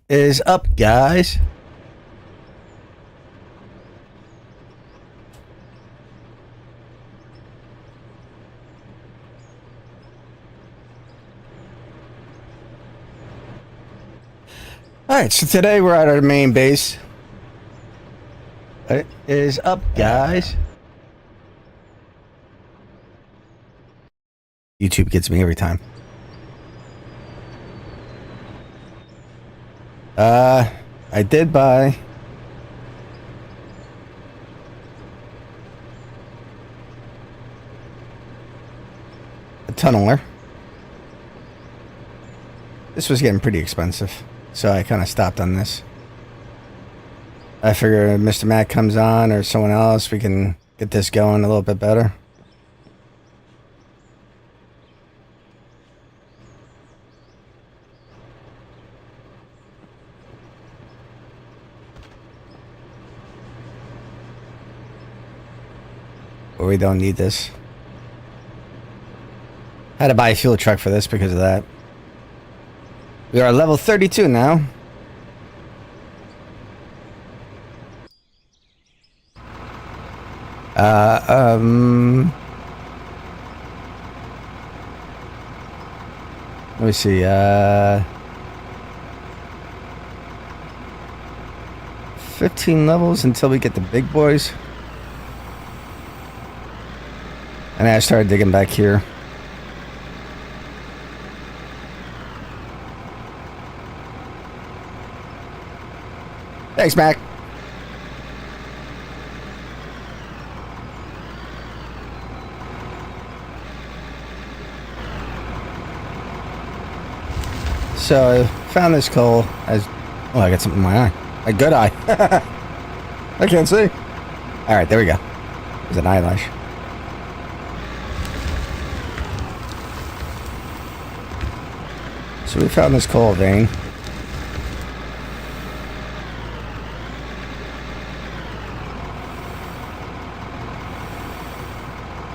is up, guys? Alright, so today we're at our main base. What is up, guys? YouTube gets me every time. I did buy a tunneler. This was getting pretty expensive, so I kind of stopped on this. I figure if Mr. Matt comes on or someone else, we can get this going a little bit better. But we don't need this. I had to buy a fuel truck for this because of that. We are level 32 now. Let me see, 15 levels until we get the big boys. And I started digging back here. Thanks, Mac. So I found this coal as... Oh, I got something in my eye. A good eye. I can't see. Alright, there we go. There's an eyelash. So we found this coal vein.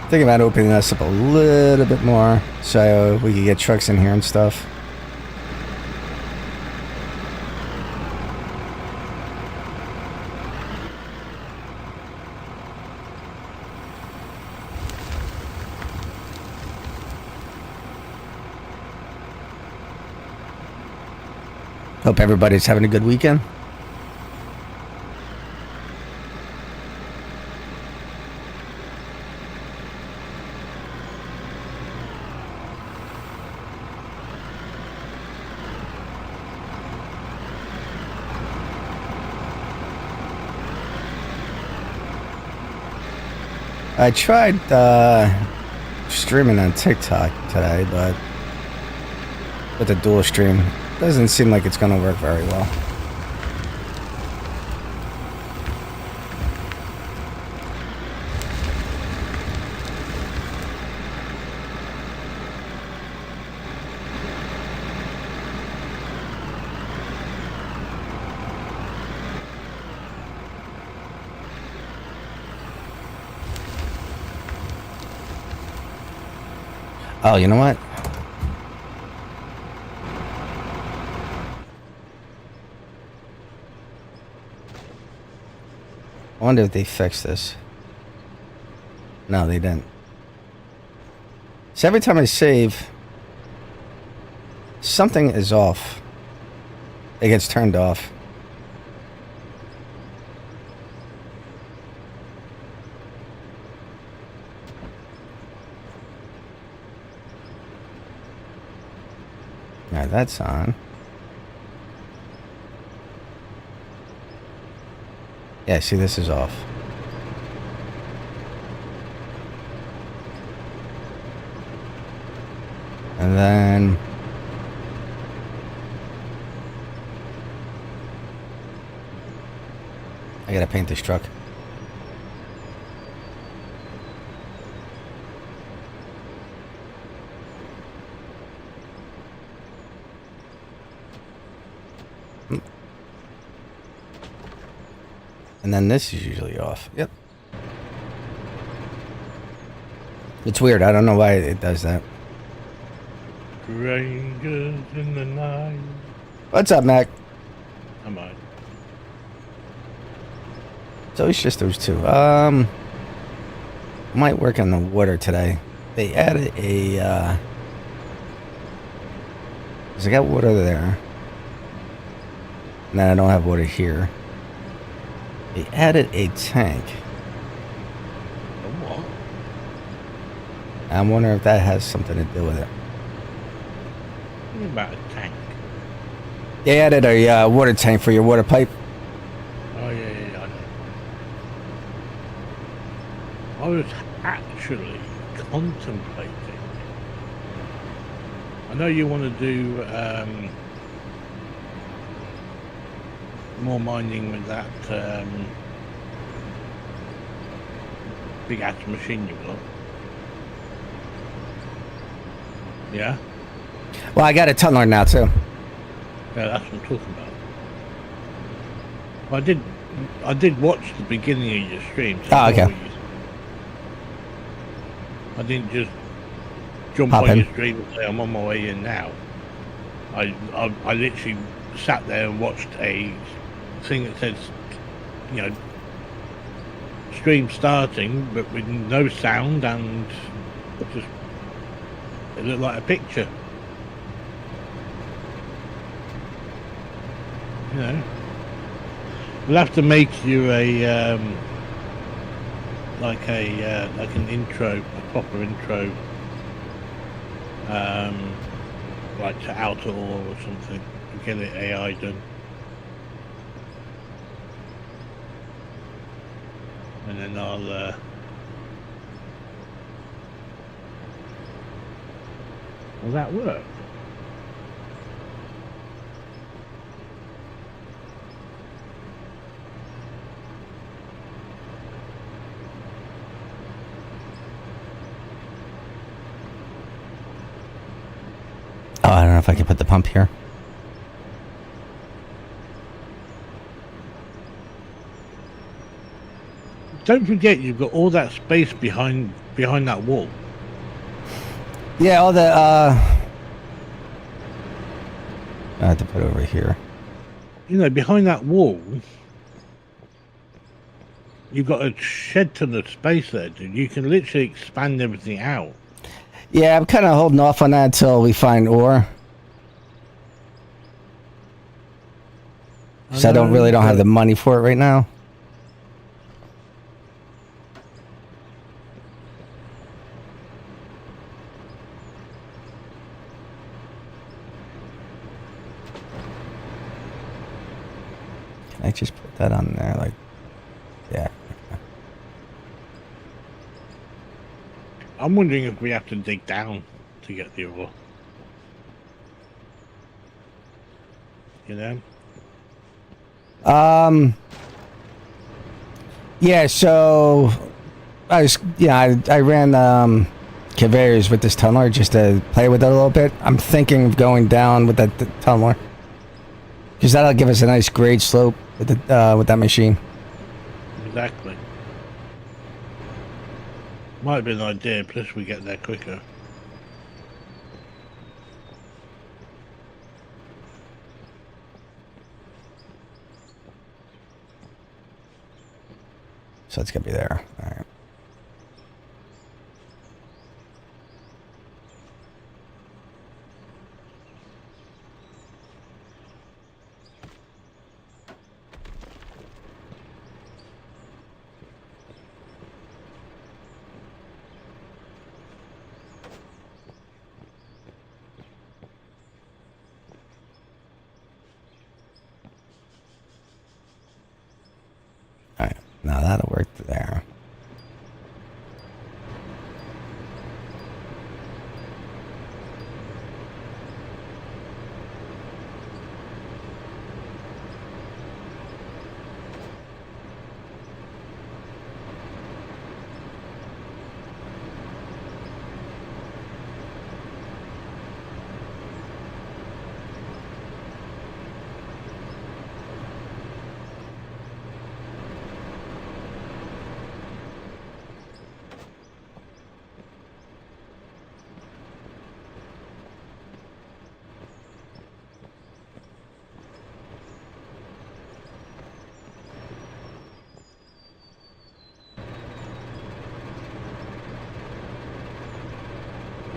Thinking about opening this up a little bit more so we can get trucks in here and stuff. Hope everybody's having a good weekend. I tried streaming on TikTok today, but with the dual stream, doesn't seem like it's going to work very well. Oh, you know what? I wonder if they fixed this. No, they didn't. So every time I save, something is off. It gets turned off. Alright, that's on. Yeah, see, this is off. And then... I gotta paint this truck. And then this is usually off. Yep. It's weird. I don't know why it does that. Strangers in the night. What's up, Mac? Am I? So it's just those two. Might work on the water today. They added a, 'cause I got water there. And then I don't have water here. They added a tank. A what? I'm wondering if that has something to do with it. What about a tank? They added a water tank for your water pipe. Oh, yeah, I know. I was actually contemplating. I know you want to do more mining with that big ass machine you've got. Yeah? Well, I got a tunneler now too. Yeah, that's what I'm talking about. I did watch the beginning of your stream. So Oh, okay. I didn't just jump Hop on in. your stream and say I'm on my way in now. I literally sat there and watched a thing that says, you know, stream starting, but with no sound, and just it looked like a picture. You know, we'll have to make you a like an intro, a proper intro, like to Outer Ore or something, and get it AI done. And then will that work? Oh, I don't know if I can put the pump here. Don't forget, you've got all that space behind that wall. Yeah, all the I have to put it over here. You know, behind that wall, you've got a shed ton of space there, dude. You can literally expand everything out. Yeah, I'm kind of holding off on that until we find ore. So I don't have the money for it right now. Can I just put that on there? Like, yeah. I'm wondering if we have to dig down to get the ore. You know? Yeah, so I ran conveyors with this tunneler just to play with it a little bit. I'm thinking of going down with that tunneler, because that'll give us a nice grade slope with that machine. Exactly. Might be an idea, plus we get there quicker. So it's gonna be there. All right. All right. Now that'll work there.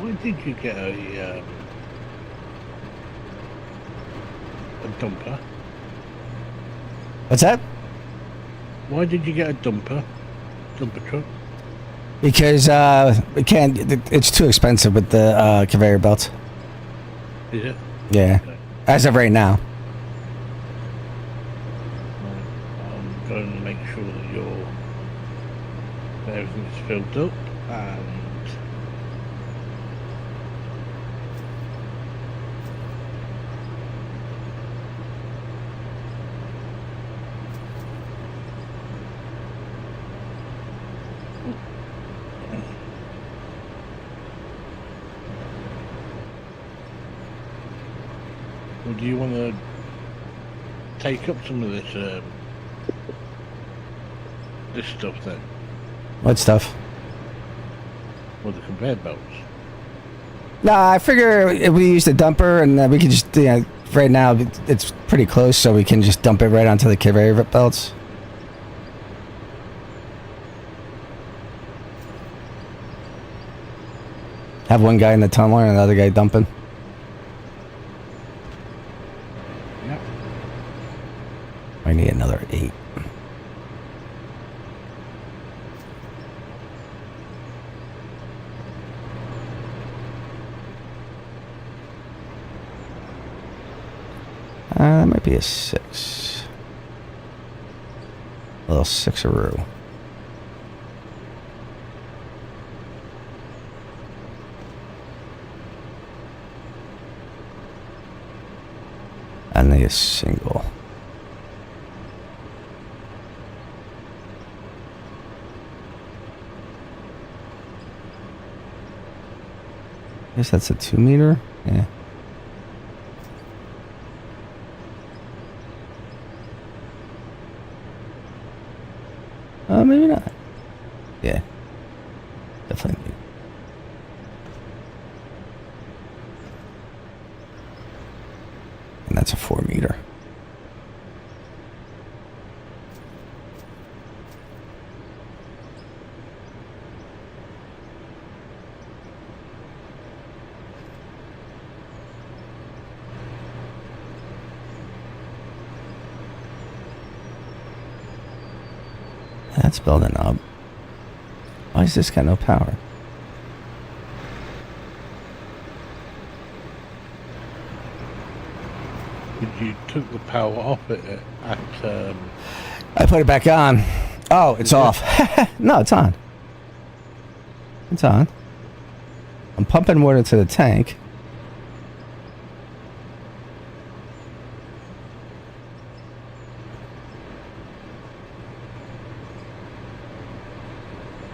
Why did you get a dumper? What's that? Why did you get a dumper truck? Because we can't. It's too expensive with the conveyor belts. Is it? Yeah, Okay. as of right now. I'm going to make sure that everything's filled up and Or do you want to take up some of this stuff then? What stuff? Or the conveyor belts? Nah, I figure if we use the dumper and we can just, right now it's pretty close, so we can just dump it right onto the conveyor belts. Have one guy in the tunneler and another guy dumping. Yep. I need another 8. That might be a 6. A little 6-a-roo. I need a single. Guess that's a 2 meter? Yeah. Maybe not. Yeah. Definitely. And that's a 4 meter. That's building up. Why is this got no power? You took the power off it at I put it back on. Oh, it's off. No, it's on. It's on. I'm pumping water to the tank.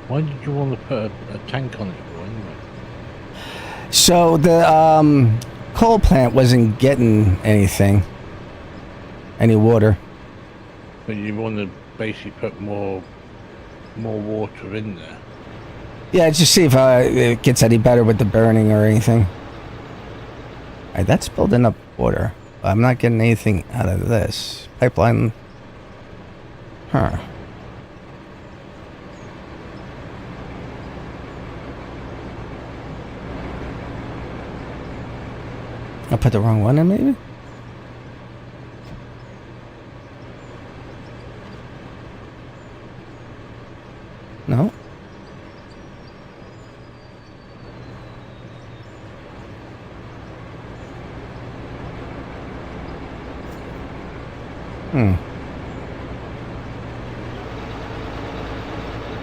Why did you want to put a tank on it for anyway? So the coal plant wasn't getting anything, any water. But you want to basically put more water in there. Yeah, just see if it gets any better with the burning or anything. Alright, that's building up water. I'm not getting anything out of this. Pipeline. Huh. I put the wrong one in, maybe? No?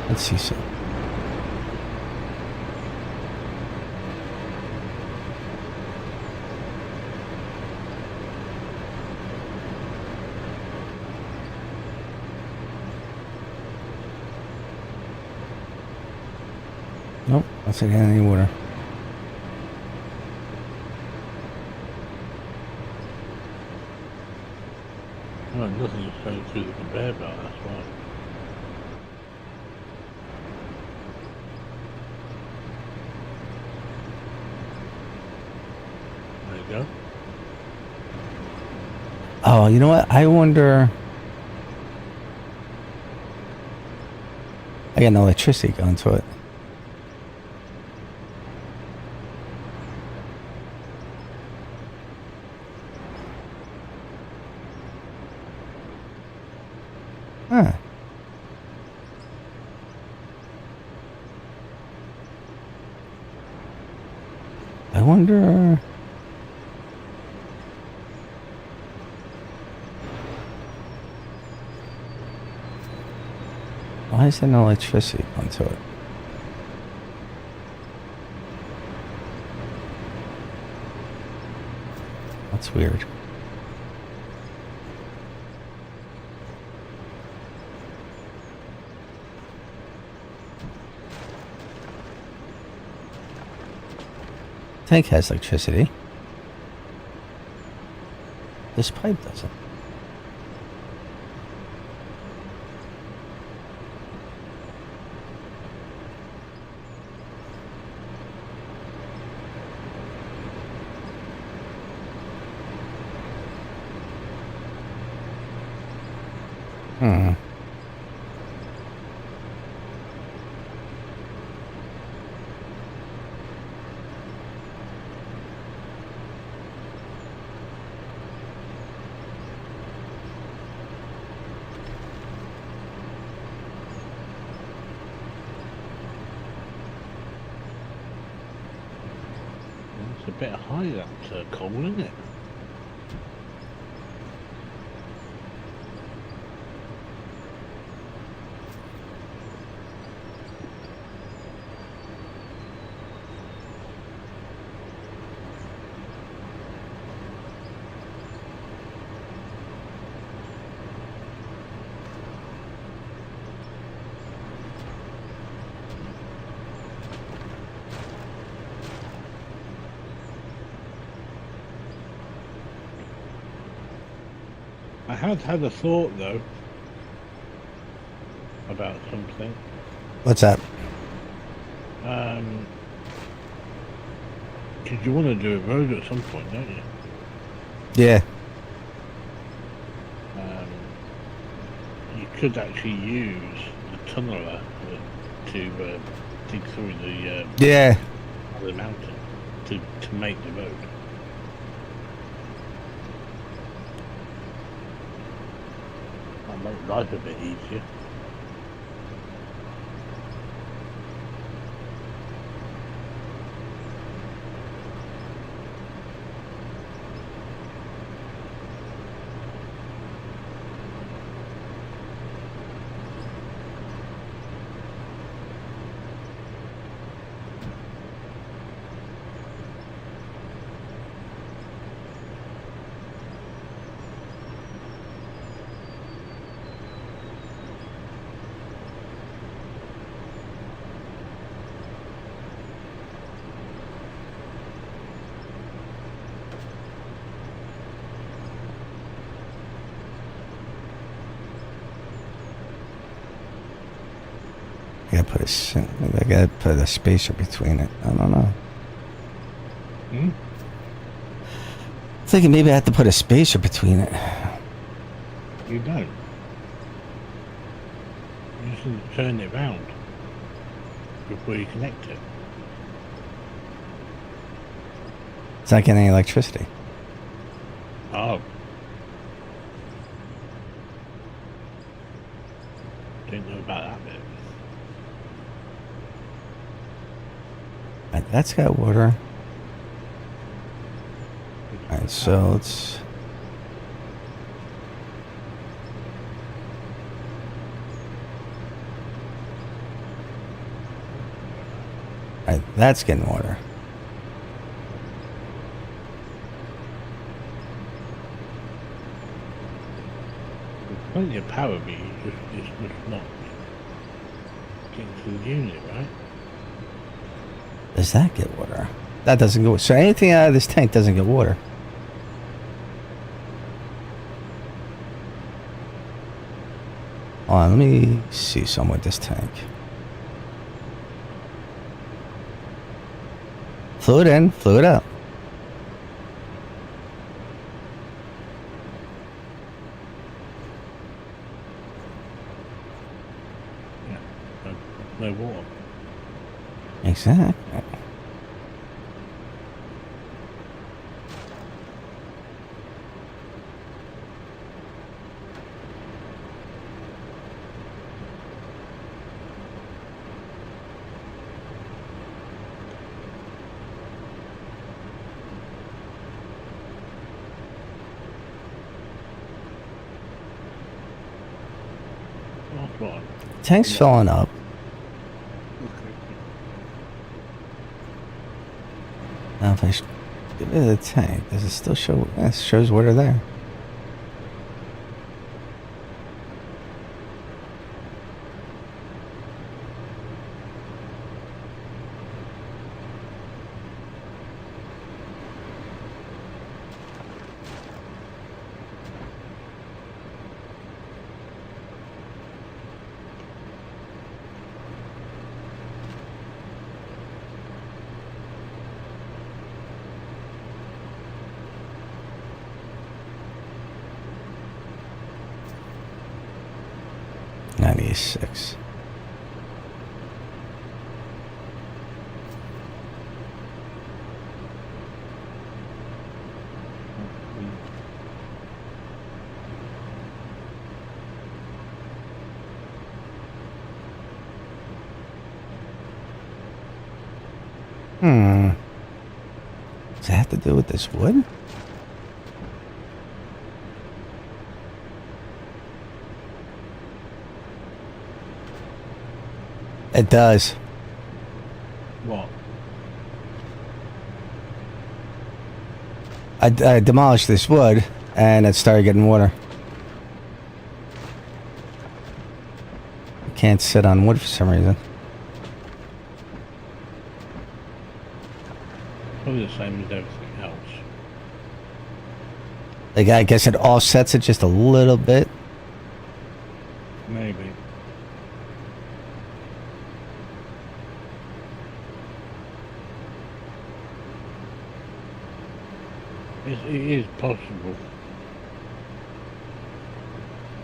Let's see some. Nope, that's not getting any water. No, nothing is going through the conveyor belt, that's why. There you go. Oh, you know what? I wonder. I got no electricity going to it. I wonder. Why is there no electricity onto it? That's weird. Tank has electricity. This pipe doesn't. Hmm. It's a bit high, that coal, isn't it? I had a thought though about something. What's that? Because you want to do a road at some point, don't you? Yeah. You could actually use the tunneler to dig through Yeah. the mountain to make the road. That make life a bit easier. I gotta put a spacer between it. I don't know. Hmm? Thinking maybe I have to put a spacer between it. You don't. You just need to turn it round before you connect it. It's not getting any electricity. Oh. Didn't know about that bit. Right, that's got water. Alright, so let's... Alright, that's getting water. There's plenty of power, but it's just not getting to the unit, right? Does that get water? That doesn't go... So anything out of this tank doesn't get water. Hold on, let me see some with this tank. Fluid in, fluid out. Yeah. No water. Exactly. tank's filling up. Okay. Now if I get rid of the tank, does it still show? Yeah, it shows water there. $96. Does it have to do with this wood? It does. What? I demolished this wood and it started getting water. I can't sit on wood for some reason. Probably the same as everything else. Like, I guess it offsets it just a little bit. Maybe. It is possible.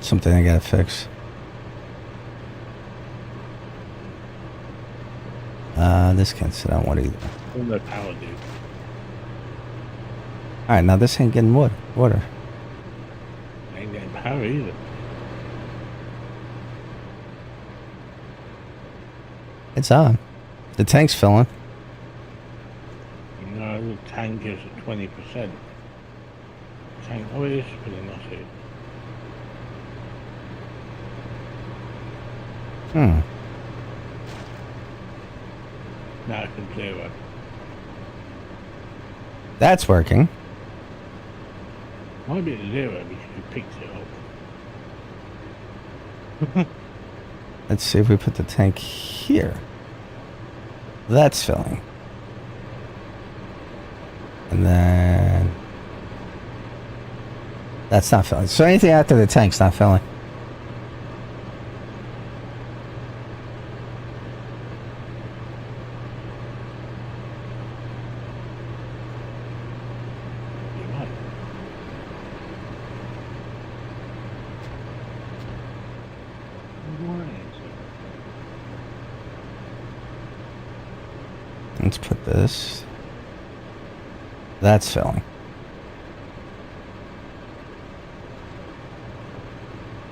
Something I gotta fix. This can't sit on wood either. All no power, dude. Alright, now this ain't getting water. Ain't getting power either. It's on. The tank's filling. No, the tank is at 20%. Tank, oh, it is filling, I see. Now I can zero. That's working. Might be at zero because you picked it up. Let's see if we put the tank here. That's filling. And then that's not filling. So anything after the tank's not filling. You're right. Let's put this. That's filling.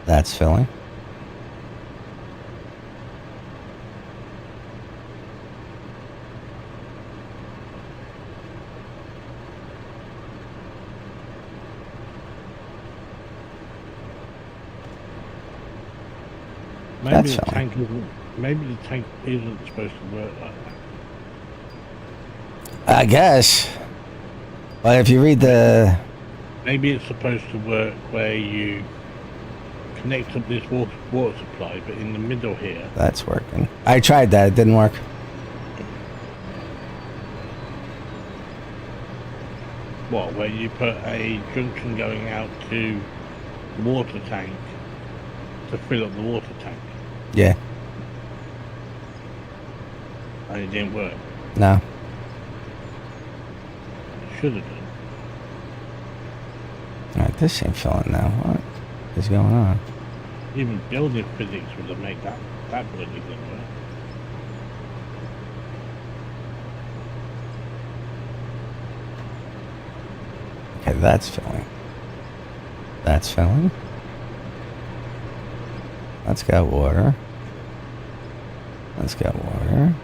That's filling. Maybe That's the fine. tank isn't. Maybe the tank isn't supposed to work like that. I guess. But if you read the... Maybe it's supposed to work where you connect up this water supply, but in the middle here. That's working. I tried that. It didn't work. What? Where you put a junction going out to the water tank to fill up the water tank, Yeah. and it didn't work. No. It should have done. Alright, this ain't filling now. What is going on? Even building physics would have made that bloody thing work. Okay, that's filling. That's filling. That's got water. That's got water.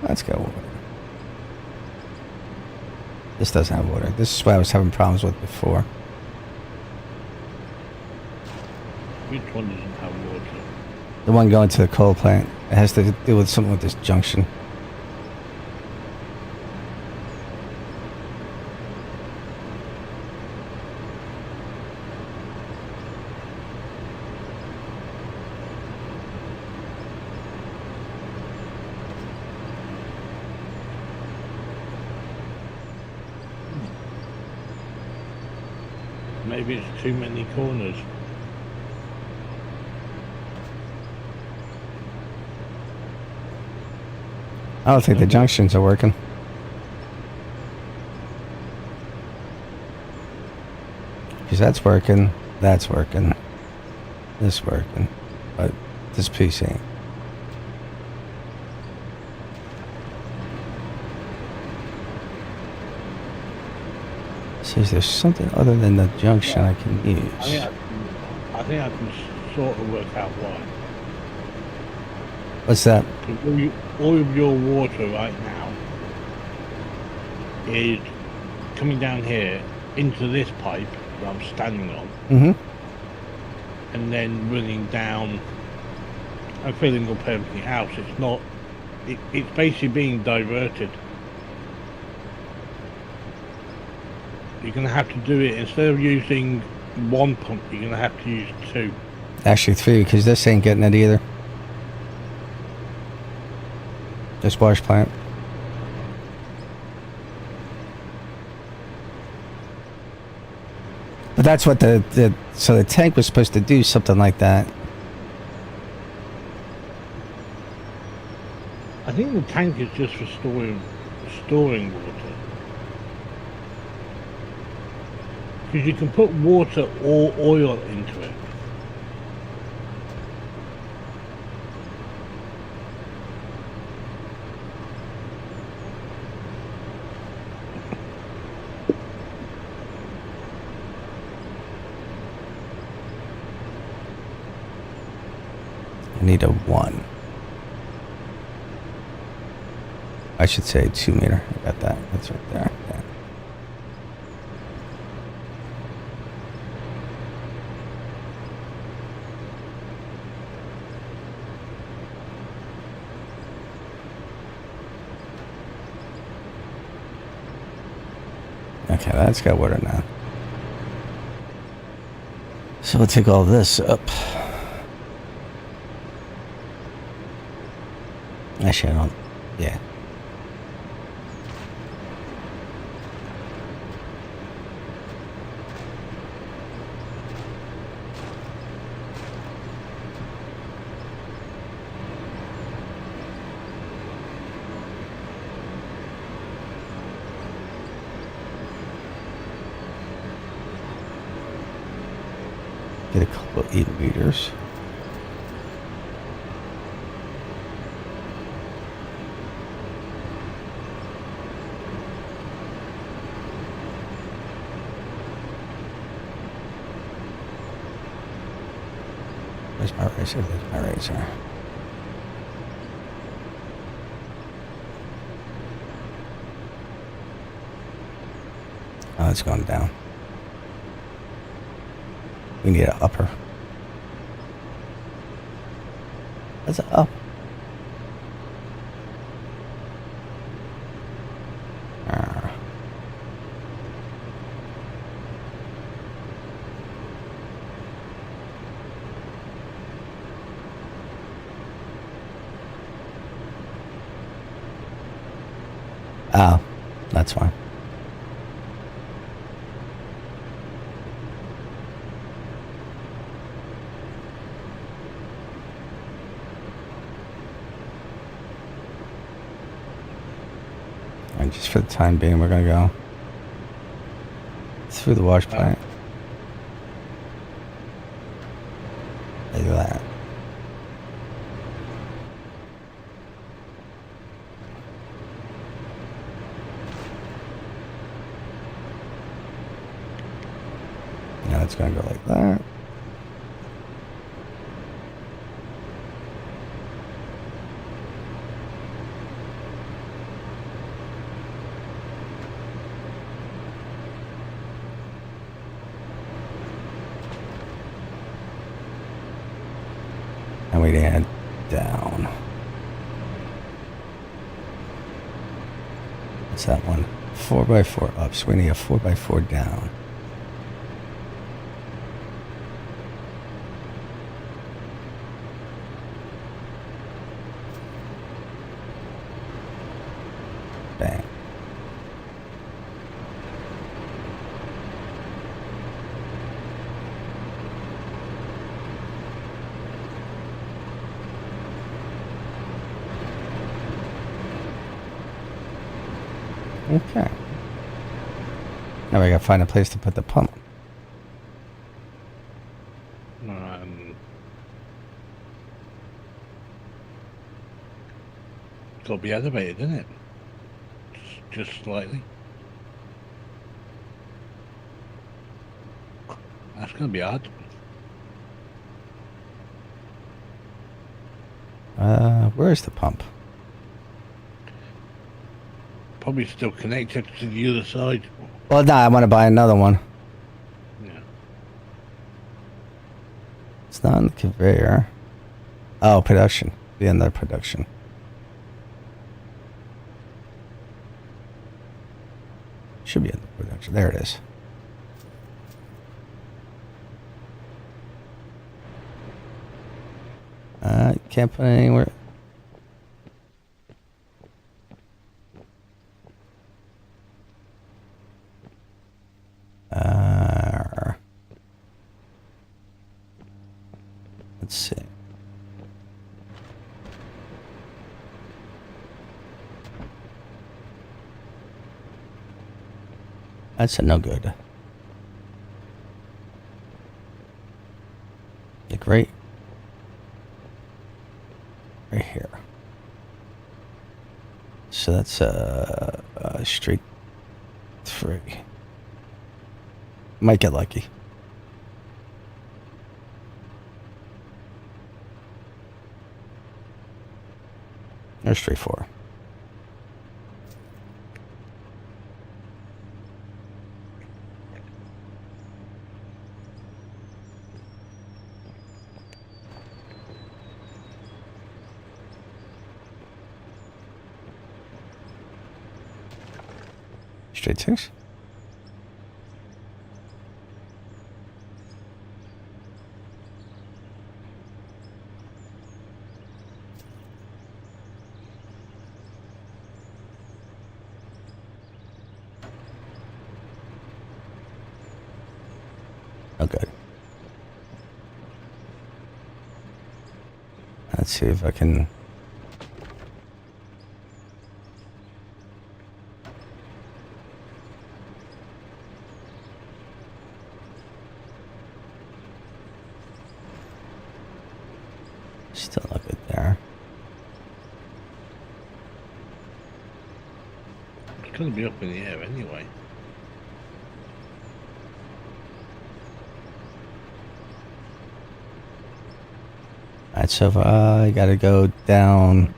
That's got water. This doesn't have water. This is what I was having problems with before. Which one doesn't have water? The one going to the coal plant. It has to do with something with this junction. Maybe it's too many corners. I don't think the junctions are working. Because that's working, this working, but this piece ain't. Says there's something other than the junction I can use. I think I can sort of work out why. What's that? 'Cause all of your water right now is coming down here into this pipe that I'm standing on, Mm-hmm. and then running down and filling up everything else. It's not. It's basically being diverted. You're going to have to do it instead of using one pump. You're going to have to use two. Actually 3, because this ain't getting it either. This wash plant. But that's what so the tank was supposed to do something like that. I think the tank is just for storing water. Because you can put water or oil into it. I need a 1. I should say 2 meter. I got that. That's right there. Yeah. Okay, that's got water now. So we'll take all this up. Actually, I don't. Yeah. Get a couple of 8 meters. Where's my razor? There's my razor. Oh, it's going down. We need an upper. That's an up. Oh, that's fine. And just for the time being, we're gonna go through the wash plant. Like that. Now it's gonna go like that. And we had down. What's that one? 4x4 up, so we need a 4x4 down. Bang. Okay. Now we gotta find a place to put the pump. It's got to be elevated, isn't it? Just slightly. That's going to be hard. Where's the pump? Probably still connected to the other side. Well, no, I want to buy another one. Yeah. It's not on the conveyor. Oh, production. The end of production. Should be in the production. There it is. Can't put it anywhere. Let's see. That's a no good. Like right here. So that's street 3. Might get lucky. Or street 4. Straight 6. Oh, good. Let's see if I can. Still not good there. It's going to be up in the air anyway. Alright, so I gotta go down.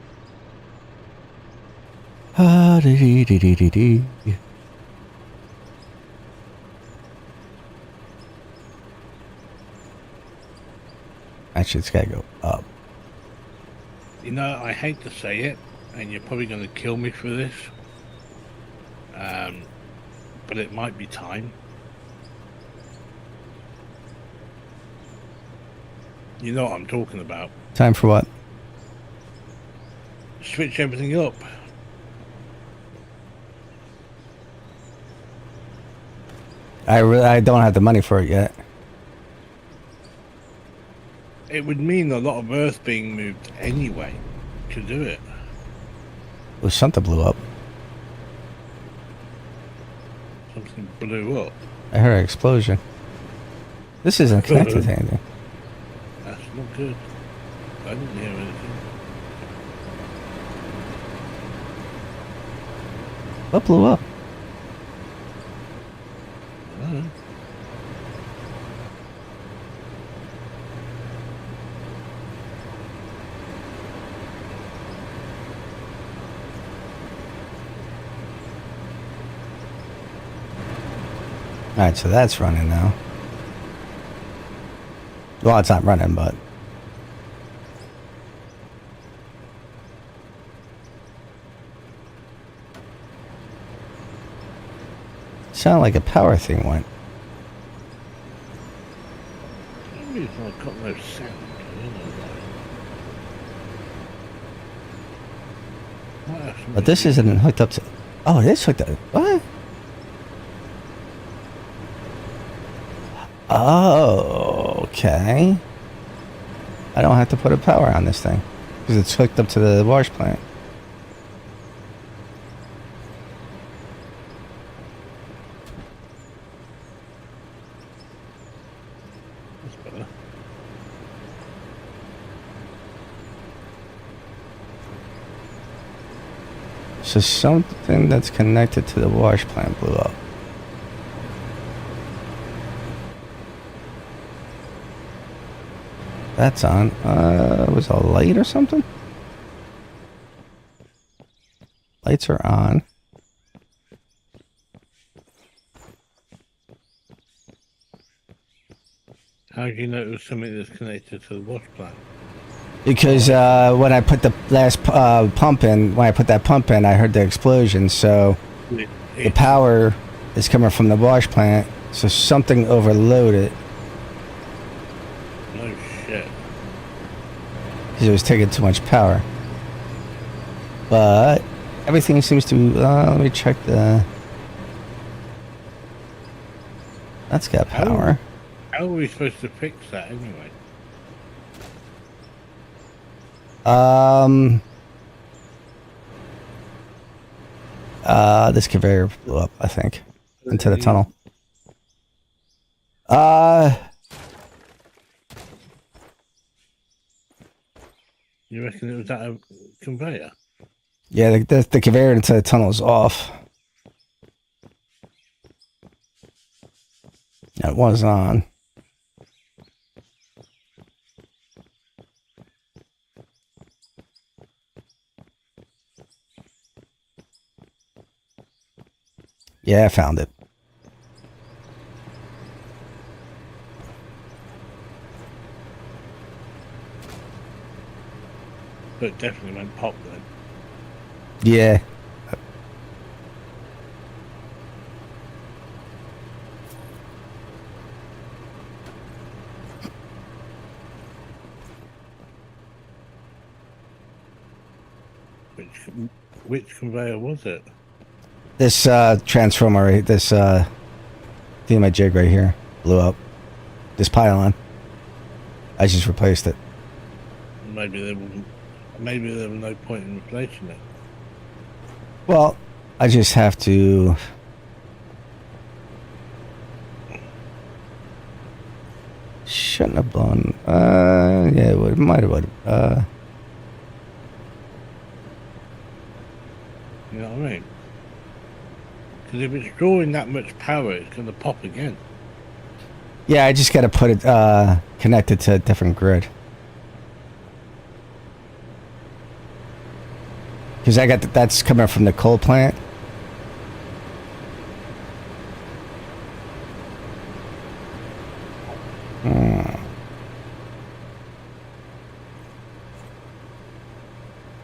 Actually, it's gotta go up. You know, I hate to say it, and you're probably going to kill me for this, but it might be time. You know what I'm talking about. Time for what? Switch everything up. I don't have the money for it yet. It would mean a lot of earth being moved anyway to do it. Well, something blew up. Something blew up. I heard an explosion. This isn't connected to anything. That's not good. I didn't hear anything. What blew up? I don't know. Alright, so that's running now. Well, it's not running, but Sounded like a power thing went. For some reason I got no sound. I don't know why. Might have some But this issue. isn't hooked up to... Oh, it is hooked up. What? Oh, okay. I don't have to put a power on this thing because it's hooked up to the wash plant. That's better. So something that's connected to the wash plant blew up. That's on. Was it a light or something? Lights are on. How do you know it was something that's connected to the wash plant? Because when I put the last pump in, when I put that pump in, I heard the explosion. So the power is coming from the wash plant. So something overloaded No shit. because it was taking too much power. But everything seems to. Let me check the. That's got power. How are we supposed to fix that anyway? This conveyor blew up, I think, into the tunnel. You reckon it was that conveyor? Yeah, the conveyor into the tunnel is off. It was on. Yeah, I found it. But it definitely went pop then. Yeah. Which conveyor was it? This transformer, this thingamajig right here, blew up. This pylon. I just replaced it. Maybe there was no point in replacing it. Well, I just have to. Shouldn't have blown. Yeah, it might have. You know what I mean? Because if it's drawing that much power, it's going to pop again. Yeah, I just got to put it connected to a different grid. Because I got that's coming from the coal plant.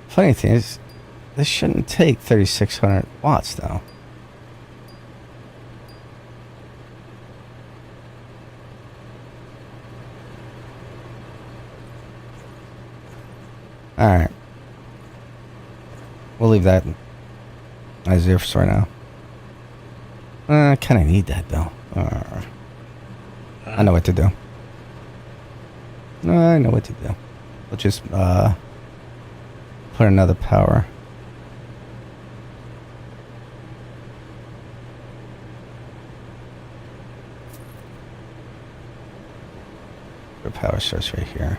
Funny thing is, this shouldn't take 3,600 watts though. All right. We'll leave that as if for right now. I kind of need that though. I know what to do. I know what to do. We'll just put another power. The power source right here.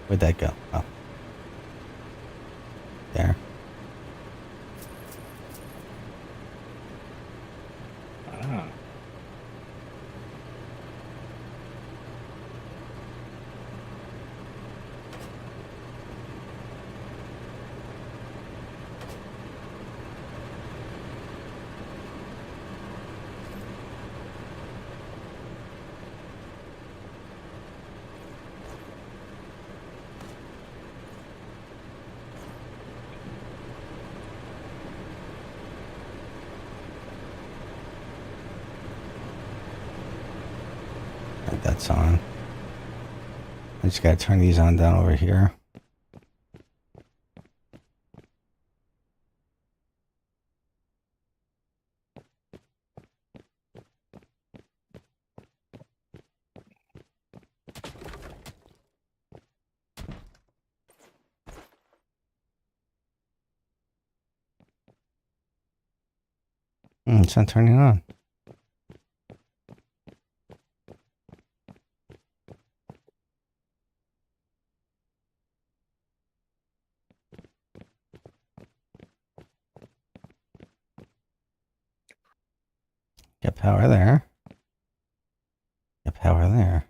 Where'd that go? Oh. There. Ah. That's on. I just gotta turn these on down over here. It's not turning on. Get power there. Get power there.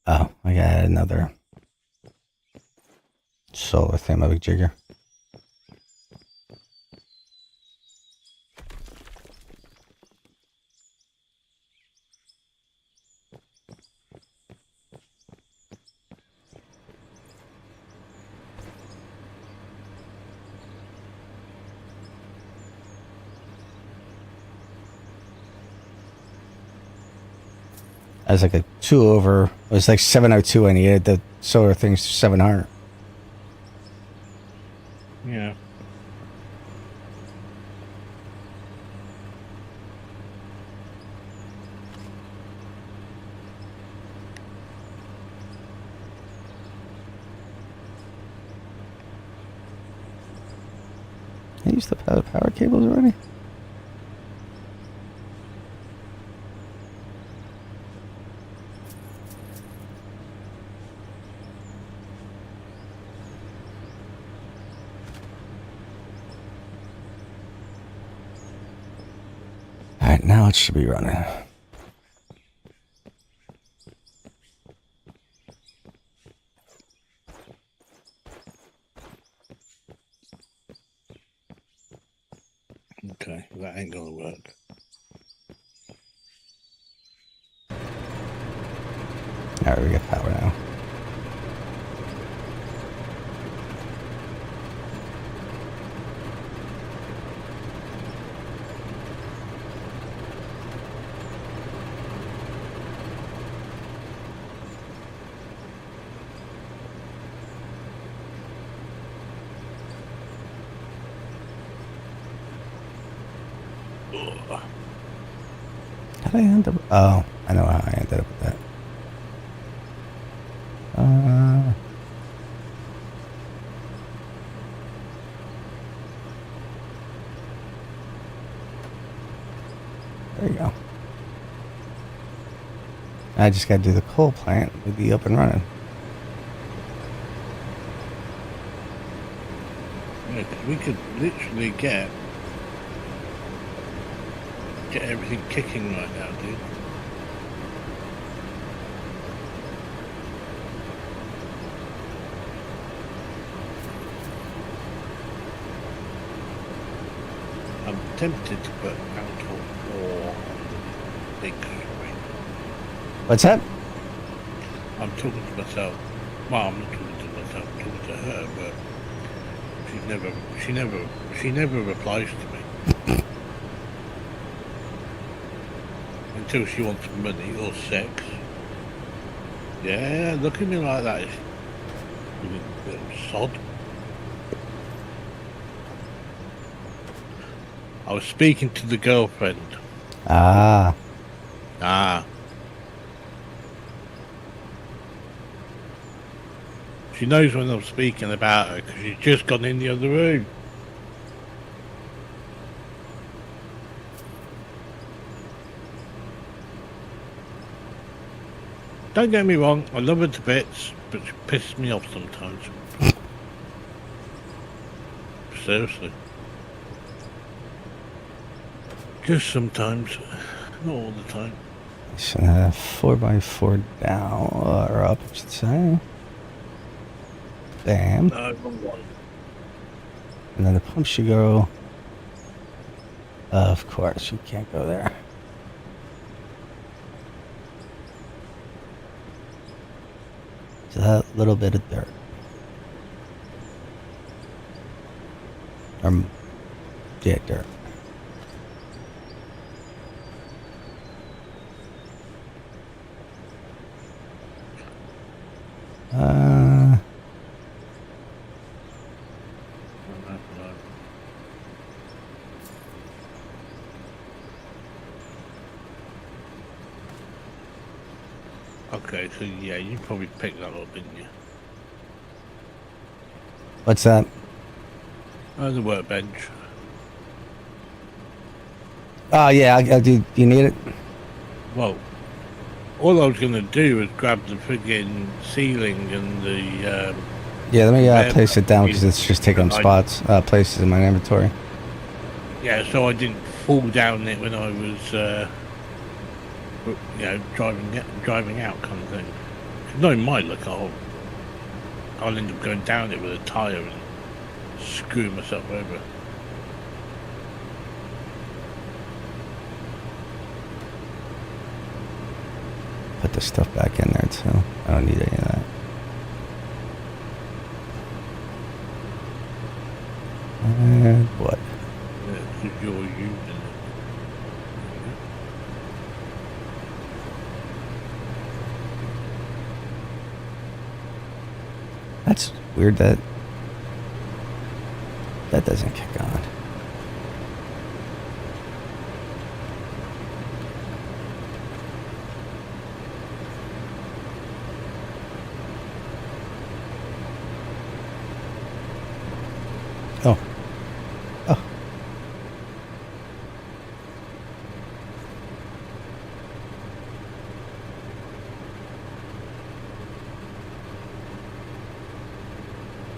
Oh, I got another solar thingamajigger. I was like a 2 over. It was like 702. I needed the solar things 700. Yeah. I used the power cables already. Alright, now it should be running. Okay, that ain't gonna work. Alright, we got power now. Ugh. How did I end up? Oh, I know how I ended up with that. There you go. I just gotta do the coal plant. We'll be up and running. Yeah, 'cause we could literally get everything kicking right now, dude. I'm tempted to put Alto or Big Screen. What's that? I'm talking to myself. Well, I'm not talking to myself. I'm talking to her, but she never replies to me until she wants money or sex. Yeah, look at me like that. You little sod. I was speaking to the girlfriend. Ah, Ah. She knows when I'm speaking about her because she's just gone in the other room. Don't get me wrong, I love her to bits, but she pisses me off sometimes. Seriously. Just sometimes, not all the time. so 4x4 down or up, I should say. Bam. No, wrong one. And then the pump should go. Of course, you can't go there. So that little bit of dirt. Yeah, dirt. Uh, Okay, so yeah, you probably picked that up, didn't you? what's that? The workbench. Oh yeah, do you need it? Well, all I was going to do was grab the friggin' ceiling and the Yeah, let me conveyor place it down belt, because it's just taking up but spots, places in my inventory. yeah, so I didn't fall down it when I was, driving out kind of thing. Knowing my luck, I'll end up going down it with a tire and screwing myself over. Put the stuff back in there too. I don't need any of that. And what? Yeah, 'cause you're using it. That's weird that doesn't kick on. Oh. Oh.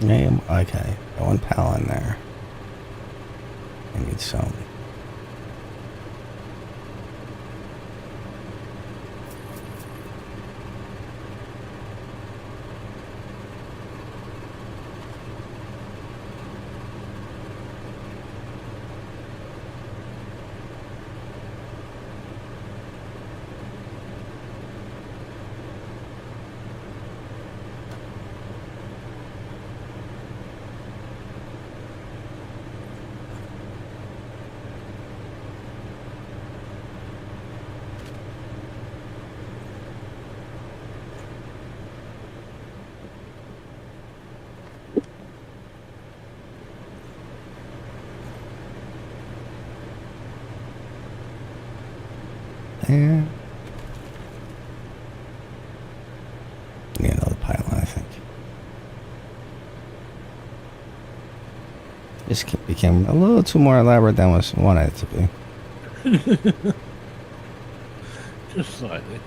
Yeah, okay. Got one pal in there. I need some. And need another pylon, I think. This became a little too more elaborate than I wanted it to be. Just slightly.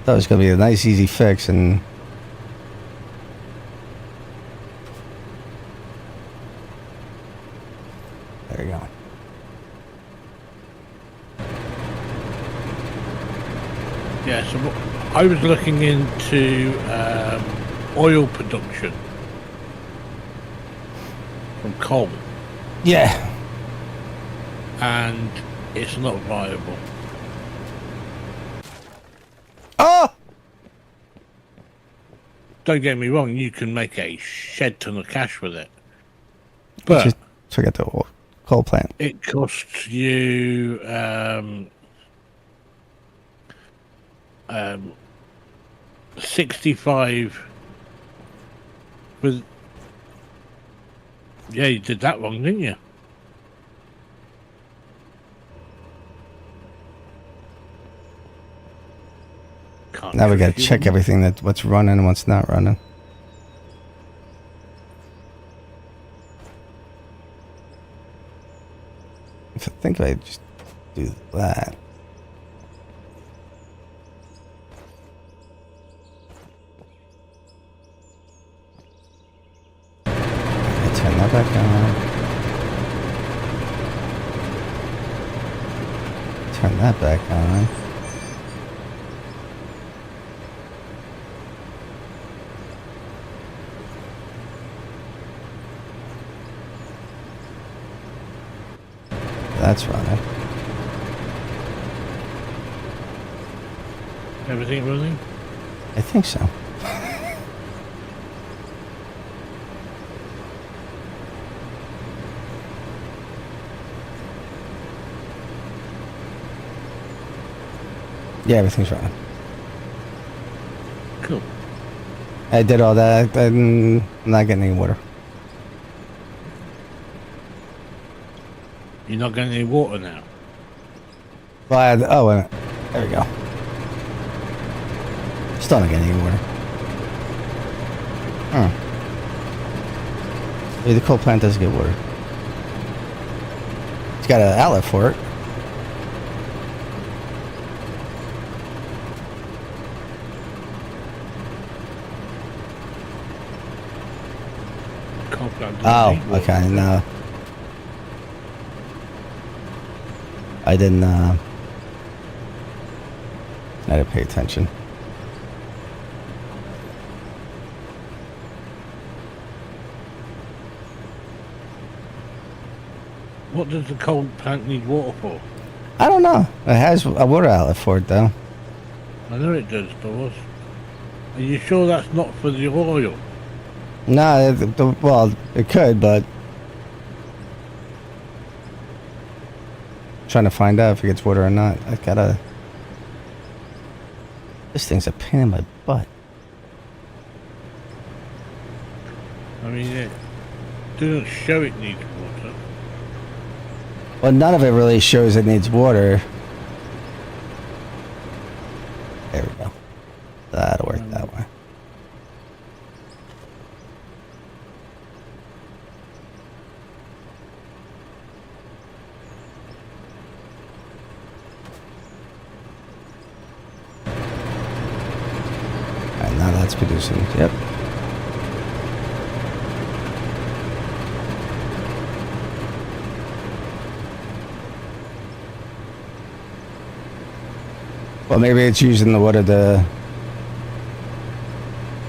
Thought it was gonna be a nice, easy fix, and there you go. Yeah, so I was looking into oil production from coal, Yeah. and it's not viable. Oh! Don't get me wrong, you can make a shed ton of cash with it, but Just forget the coal plant. it costs you 65 with. Yeah, you did that wrong, didn't you? Can't Now we gotta trust you. check everything what's running and what's not running. If I just do that. I turn that back on. Turn that back on. That's running. Everything running? I think so. Yeah, everything's running. Cool. I did all that. I'm not getting any water. You're not getting any water now. Well, oh, wait a minute. There we go. Still not getting any water. Maybe the coal plant doesn't get water. It's got an outlet for it. Coal plant doesn't Oh, need water. okay. No. I didn't, I didn't pay attention. What does the coal plant need water for? I don't know. It has a water outlet for it, though. I know it does, Doris. Are you sure that's not for the oil? No, well, it could, but... Trying to find out if it gets water or not. I gotta... This thing's a pain in my butt. I mean, it doesn't show it needs water. Well, none of it really shows it needs water. There we go. That'll work that way. Alright, now that's producing. Yep. Well, maybe it's using the water to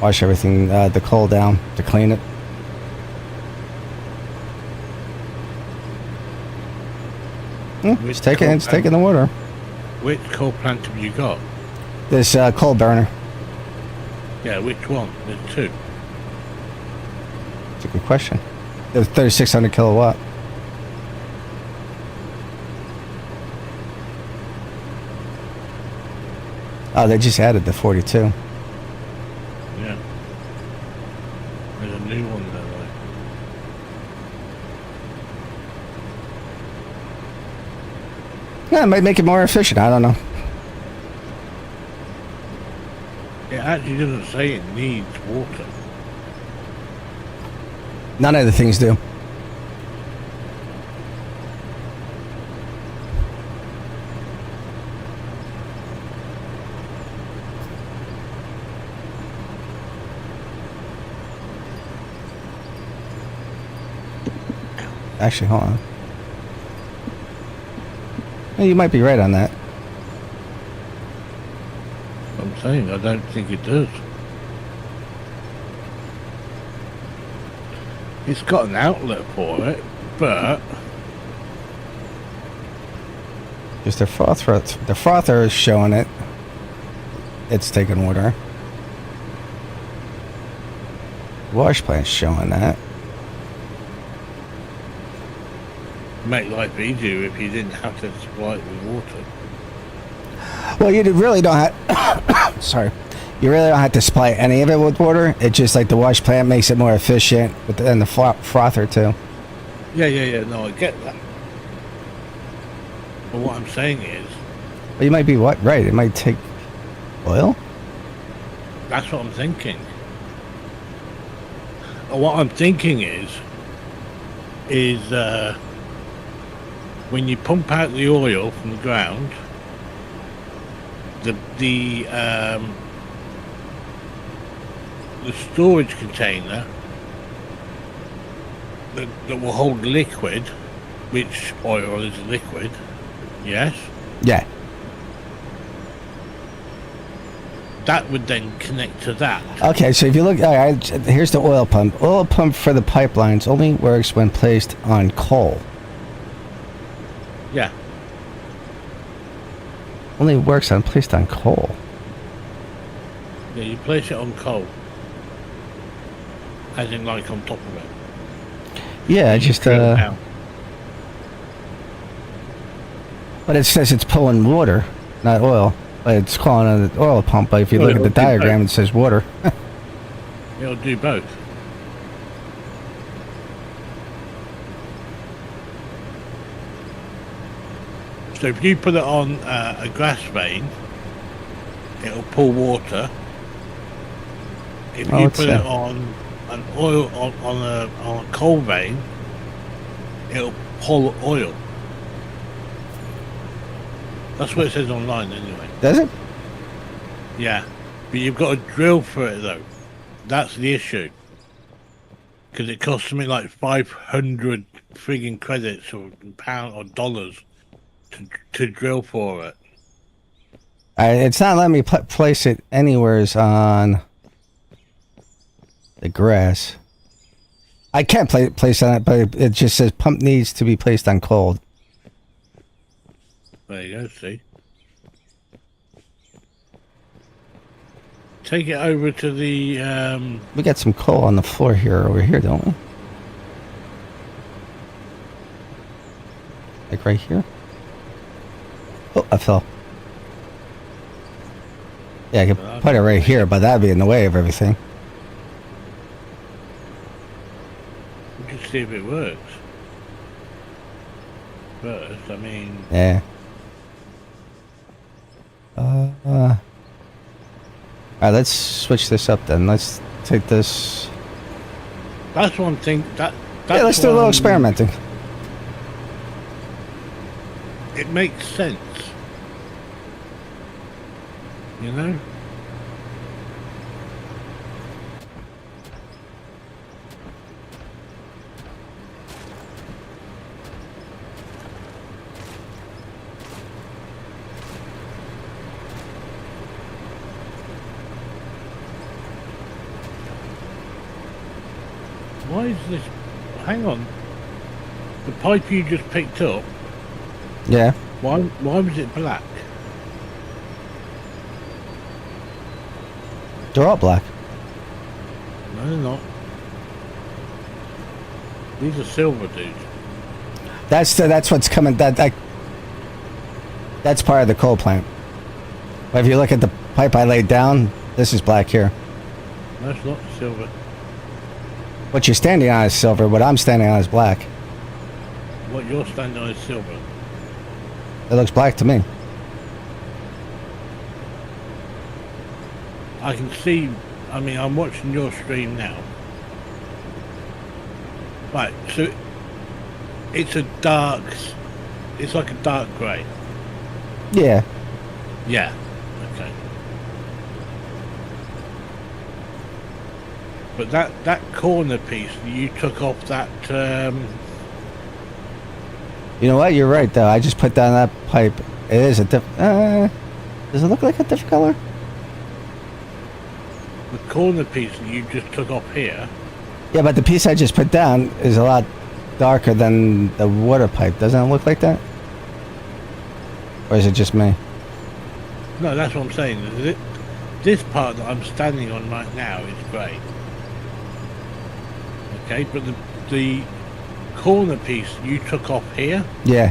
wash everything, the coal down, to clean it. It's taking the water. Which coal plant have you got? This coal burner. Yeah, which one? There's two. It's a good question. The 3600 kilowatt. Oh, they just added the 42. Yeah. There's a new one there, like. Yeah, it might make it more efficient. I don't know. It actually doesn't say it needs water. None of the things do. Actually, hold on. Well, you might be right on that. I'm saying I don't think it does. It's got an outlet for it, but Just the frother is showing it. It's taking water. Wash plant's showing that. make life easier if you didn't have to supply it with water. Well, you really don't have. Sorry, you really don't have to supply any of it with water. It's just like the wash plant makes it more efficient, and the frother too. Yeah. No, I get that. But what I'm saying is, But you might be right. It might take oil. that's what I'm thinking. And what I'm thinking is when you pump out the oil from the ground, the storage container that will hold liquid, which oil is liquid, yes, Yeah. that would then connect to that. Okay, so if you look, all right, here's the oil pump. Oil pump for the pipelines only works when placed on coal. Yeah. Only works on placed on coal. Yeah, you place it on coal. As in like on top of it. Yeah, You just drill down. but it says it's pulling water, not oil. But it's calling it an oil pump. But if you Well, look at the it'll be diagram, it says water. It'll do both. So if you put it on a grass vein, it'll pull water. If Oh, you it's put a- it on an oil on a coal vein, it'll pull oil. That's what it says online anyway. Does it? Yeah, but you've got to drill for it though. That's the issue. Because it costs something like 500 frigging credits or pound or dollars to drill for it. It's not letting me place it anywheres on the grass. I can't place on it, but it just says pump needs to be placed on cold. There you go, see. Take it over to the We got some coal on the floor here, over here, don't we? Like right here? Oh, I fell. Yeah, I could put it right here, but that'd be in the way of everything. we can see if it works. First, I mean, Yeah. Alright, let's switch this up then. Let's take this. that's one thing that's Yeah, let's do a little one- experimenting. It makes sense. You know? Why is this? Hang on. The pipe you just picked up, Yeah. why was it black? They're all black. No, they're not. These are silver, dudes. That's what's coming. That's part of the coal plant. But if you look at the pipe I laid down, this is black here. No, it's not silver. What you're standing on is silver. What I'm standing on is black. What you're standing on is silver. It looks black to me. I can see. I mean, I'm watching your stream now. Right, so it's a dark. It's like a dark grey. Yeah. Yeah. Okay. But that corner piece that you took off that. You know what? You're right, though. I just put down that pipe. It is a does it look like a different color? The corner piece that you just took off here. Yeah, but the piece I just put down is a lot darker than the water pipe. Doesn't it look like that? Or is it just me? No, that's what I'm saying. This part that I'm standing on right now is grey. Okay, but the corner piece you took off here Yeah.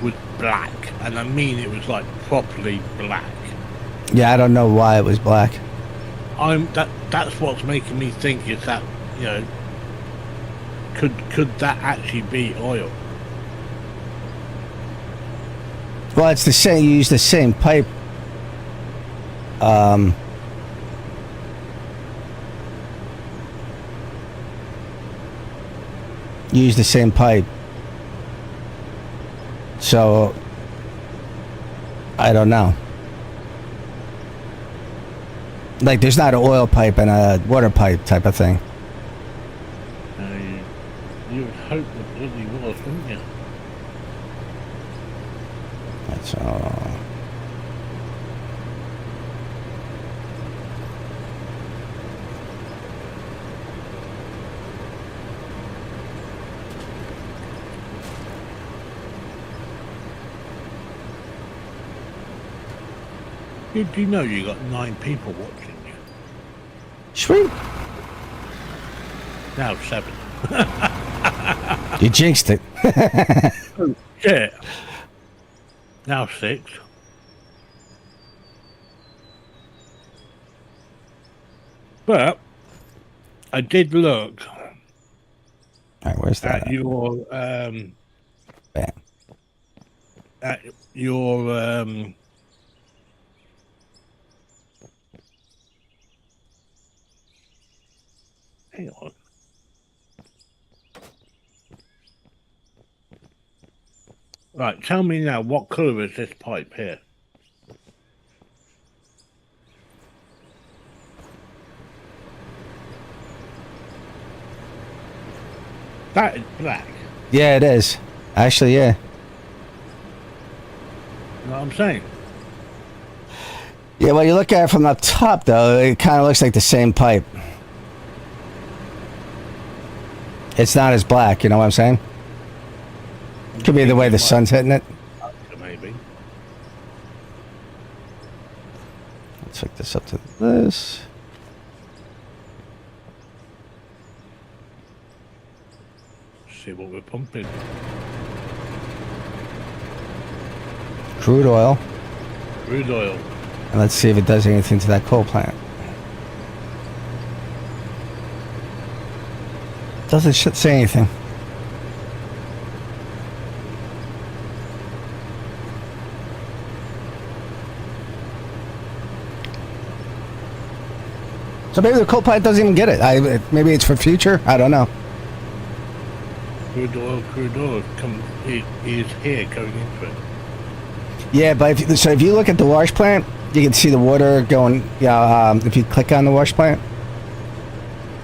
was black, and I mean it was like properly black. Yeah, I don't know why it was black. That's what's making me think is that, you know, could that actually be oil? Well, it's the same. You use the same pipe. Use the same pipe. So I don't know. Like, there's not an oil pipe and a water pipe type of thing. You would hope that bloody was, wouldn't you? That's all. Do you know you got 9 people watching you? Sweet. Now 7. You jinxed it. Yeah. Now 6. But I did look All right, where's that? at your Bam. at your hang on. Right, tell me now, what colour is this pipe here? That is black. Yeah, it is. Actually, yeah. You know what I'm saying? Yeah, well, you look at it from the top, though, it kind of looks like the same pipe. It's not as black, you know what I'm saying? Could be the way the sun's hitting it. Maybe. Let's hook this up to this. See what we're pumping. Crude oil. Crude oil. And let's see if it does anything to that coal plant. Doesn't say anything. So maybe the coal plant doesn't even get it. Maybe it's for future. I don't know. Crude oil is here going into it. Yeah, but if you look at the wash plant, you can see the water going. Yeah, if you click on the wash plant,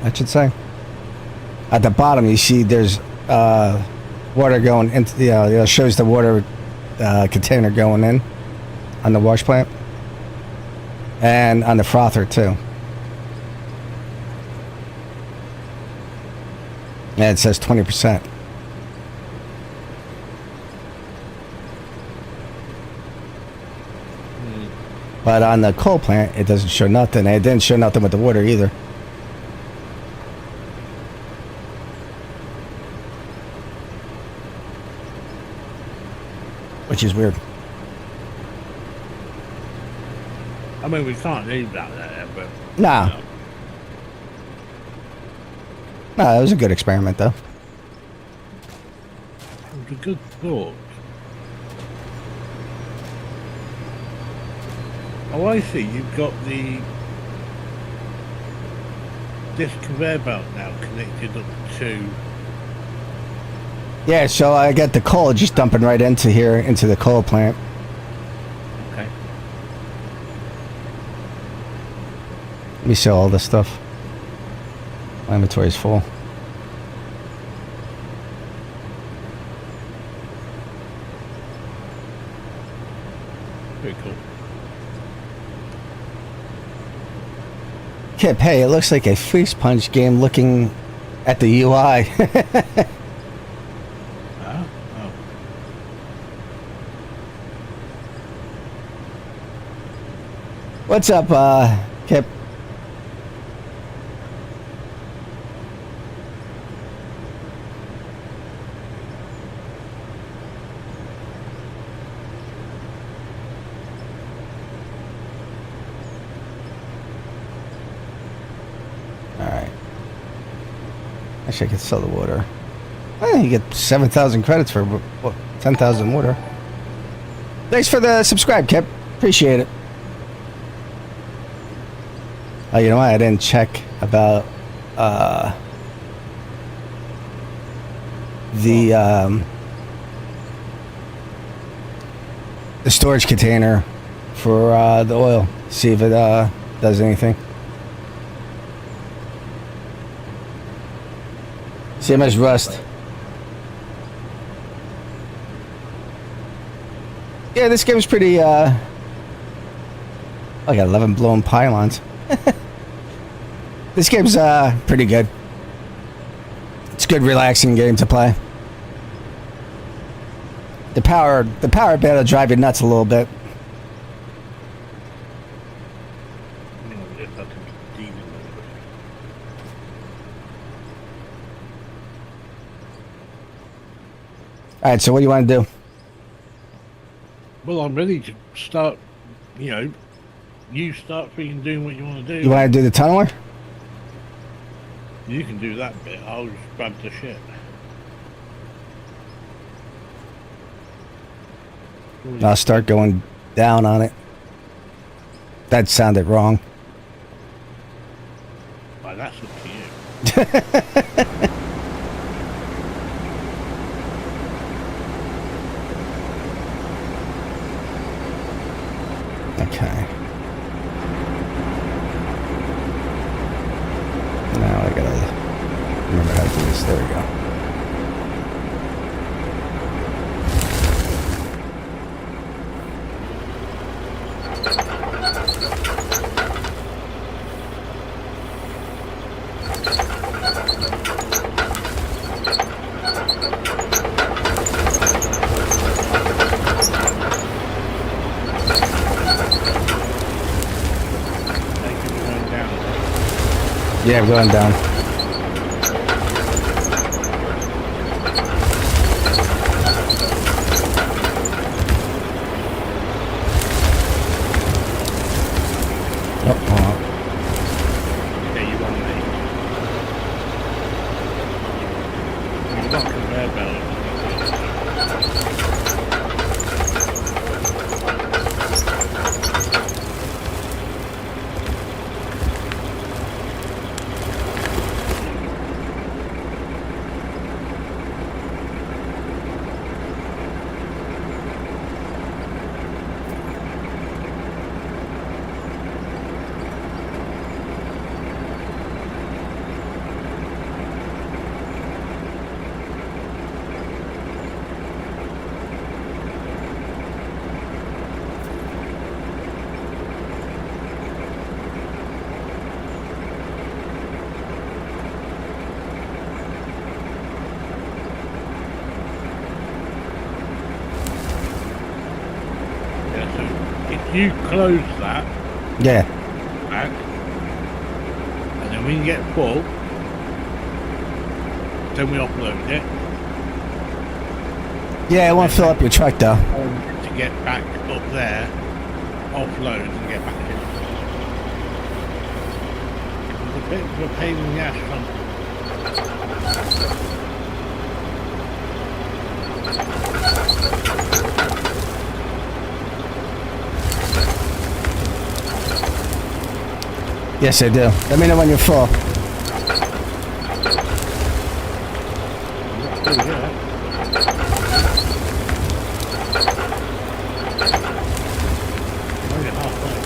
I should say. At the bottom, you see there's water going into the. It shows the water container going in on the wash plant, and on the frother too. And it says 20%. But on the coal plant, it doesn't show nothing. It didn't show nothing with the water either. Which is weird. I mean, we can't leave that there, but... Nah. No, it was a good experiment, though. It was a good thought. Oh, I see. You've got this conveyor belt now connected up to... Yeah, so I got the coal just dumping right into here, into the coal plant. Okay. Let me show all this stuff. My inventory is full. Very cool. Kip, hey, it looks like a Freeze Punch game looking at the UI. Oh. What's up, Kip? Alright. Actually, I could sell the water. You get 7,000 credits for 10,000 water. Thanks for the subscribe, Kip. Appreciate it. Oh, you know what? I didn't check about the storage container for the oil. See if it does anything. Same as Rust. Yeah, this game's pretty, I got 11 blown pylons. This game's, pretty good. It's a good, relaxing game to play. The power bit will drive you nuts a little bit. Alright, so what do you want to do? Well, I'm ready to start, you start freaking doing what you want to do. You want to do the tunneler? You can do that bit. I'll just grab the shit. I'll start going down on it. That sounded wrong. Well, that's up to you. Okay. Now I gotta remember how to do this. There we go. Thank you for going down. Yeah, I'm going down. Oh, Yeah, you want me. You've got conveyor belt. Yeah, so if you close that yeah. back, and then when you get full, then we upload it. Yeah, it won't fill up your truck though. To get back up there, offload and get back in. It's a bit of a pain in the ass from Yes, I do. Let me know when you're full. Oh, yeah. Only halfway.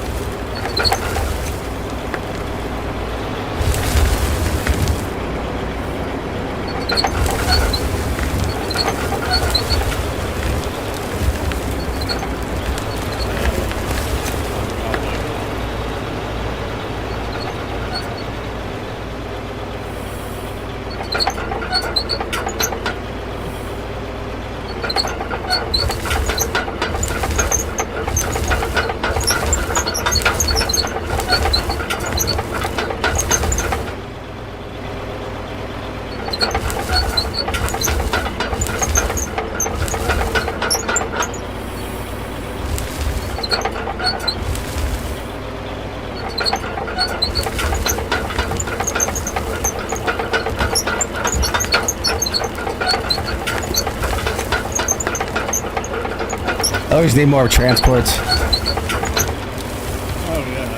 I always need more transports. Oh yeah.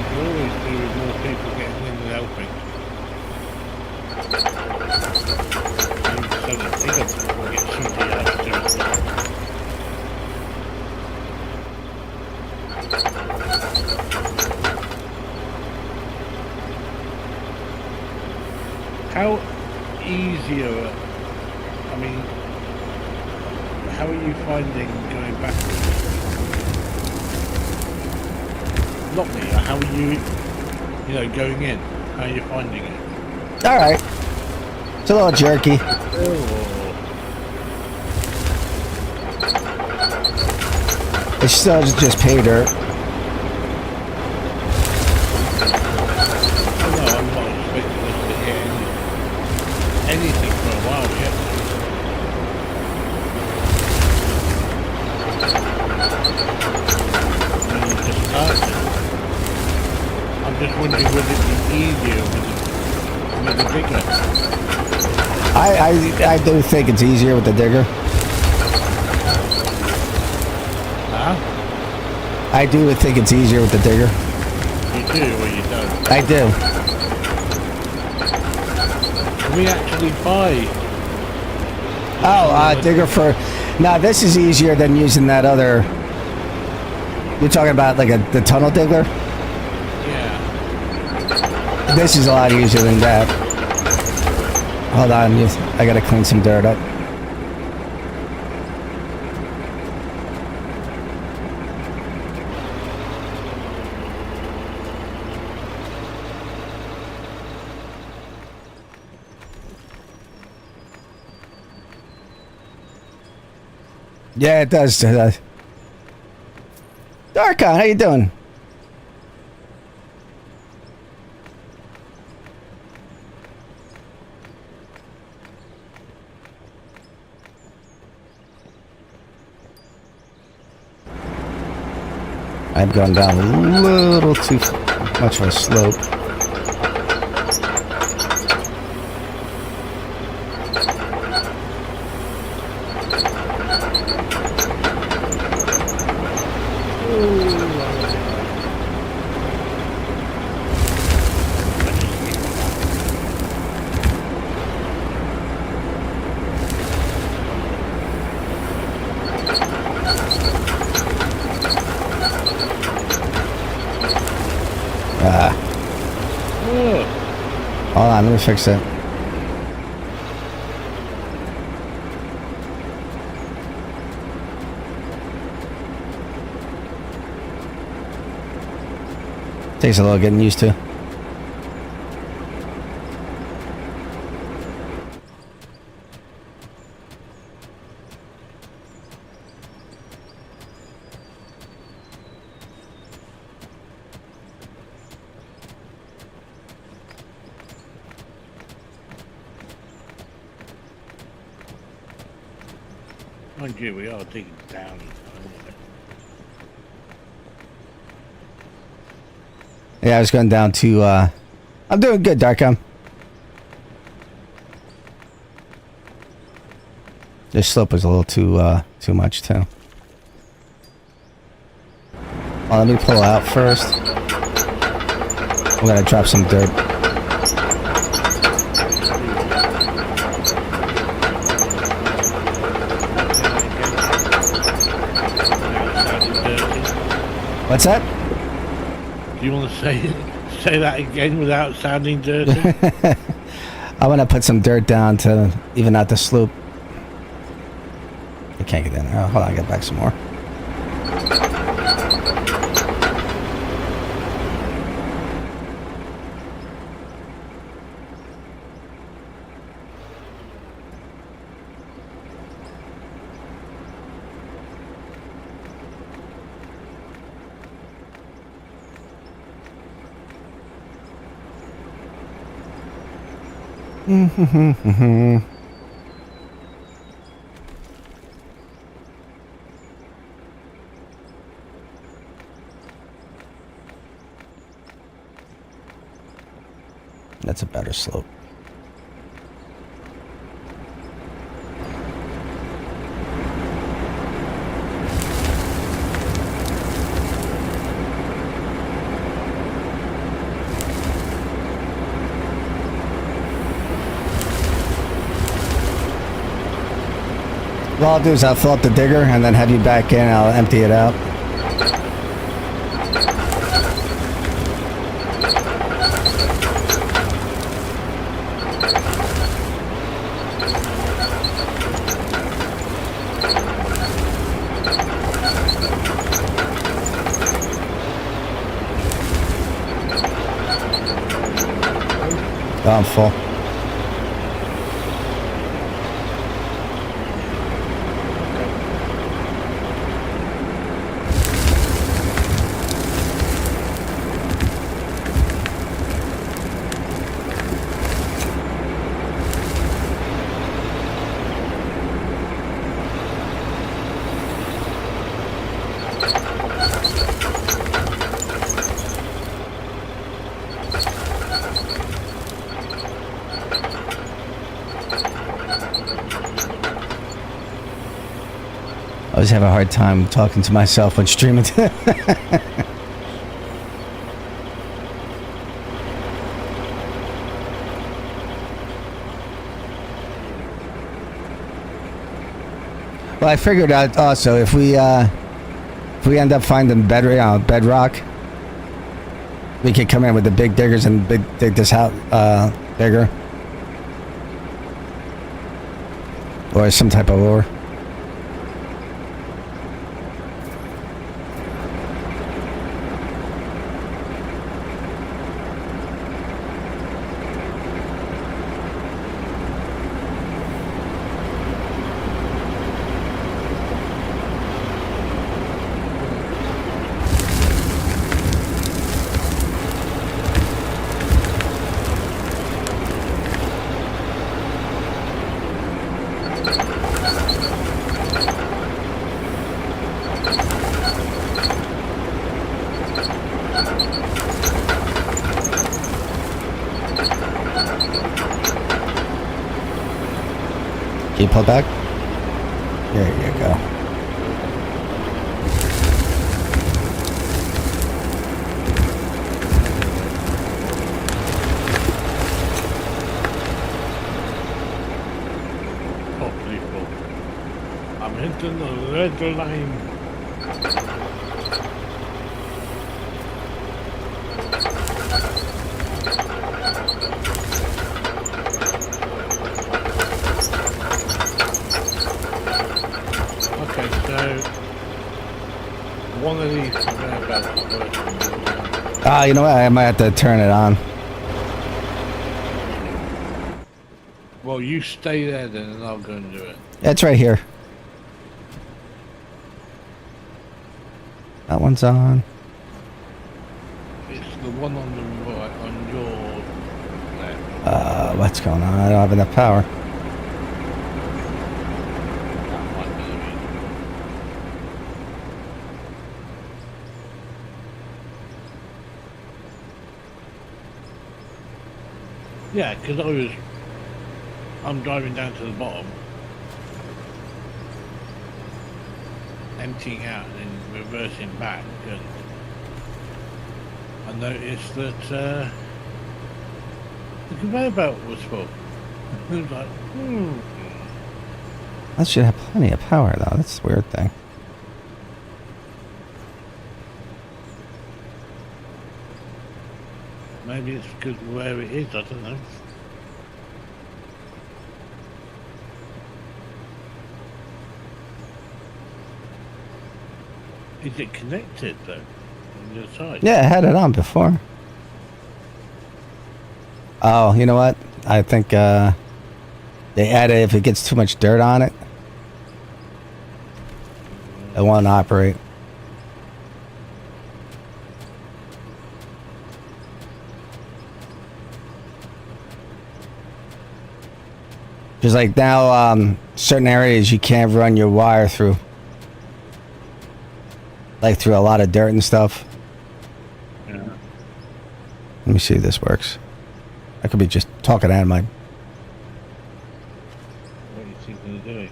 You always do with more people getting in and helping. So that they don't get somebody else to do it. How easier, I mean, how are you finding going backwards? Not me, how are you, going in? How are you finding it? All right. It's a little jerky. Oh. It's still just pay dirt. Oh no, I'm not expecting us to hear anything for a while yet. When you just started, I'm actually, would it be easier with the digger? I do think it's easier with the digger. Huh? I do think it's easier with the digger. You do or you don't? I do. Can we actually buy? Oh, digger for... Now, this is easier than using that other... You're talking about like the tunnel digger? Yeah. This is a lot easier than that. Hold on, I gotta clean some dirt up. Yeah, it does. Darkon, how you doing? I've gone down a little too much of a slope. Hold on, let me fix it. Takes a little getting used to. Mind you, we are digging down. Yeah, I was going down to, I'm doing good, Darkham. This slope was a little too much, too. Well, let me pull out first. I'm gonna drop some dirt. What's that? Do you want to say that again without sounding dirty? I want to put some dirt down to even out the slope. I can't get in there. Oh, hold on, I get back some more. That's a better slope. What I'll do is I'll fill up the digger and then have you back in and I'll empty it out. Oh, I'm full. always have a hard time talking to myself when streaming. Well, I figured out also if we end up finding bedrock, we could come in with the big diggers and dig this out bigger, or some type of ore. Can you pull back? There you go. Oh, people. I'm hitting the red line. Okay, so one of these conveyor belts is working. Ah, you know what? I might have to turn it on. Well, you stay there then, and I'll go and do it. It's right here. That one's on. It's the one on the right, on your left. What's going on? I don't have enough power. That might be the reason. Yeah, because I'm driving down to the bottom, emptying out and then reversing back, and I noticed that the conveyor belt was full. I was like, That should have plenty of power, though. That's the weird thing. maybe it's because of where it is, I don't know. Is it connected though, on the other side? Yeah, I had it on before. Oh, you know what? I think they added if it gets too much dirt on it, it won't operate. Because like now, certain areas you can't run your wire through. Like through a lot of dirt and stuff. Yeah. Let me see if this works. I could be just talking out of my... What are you thinking of doing?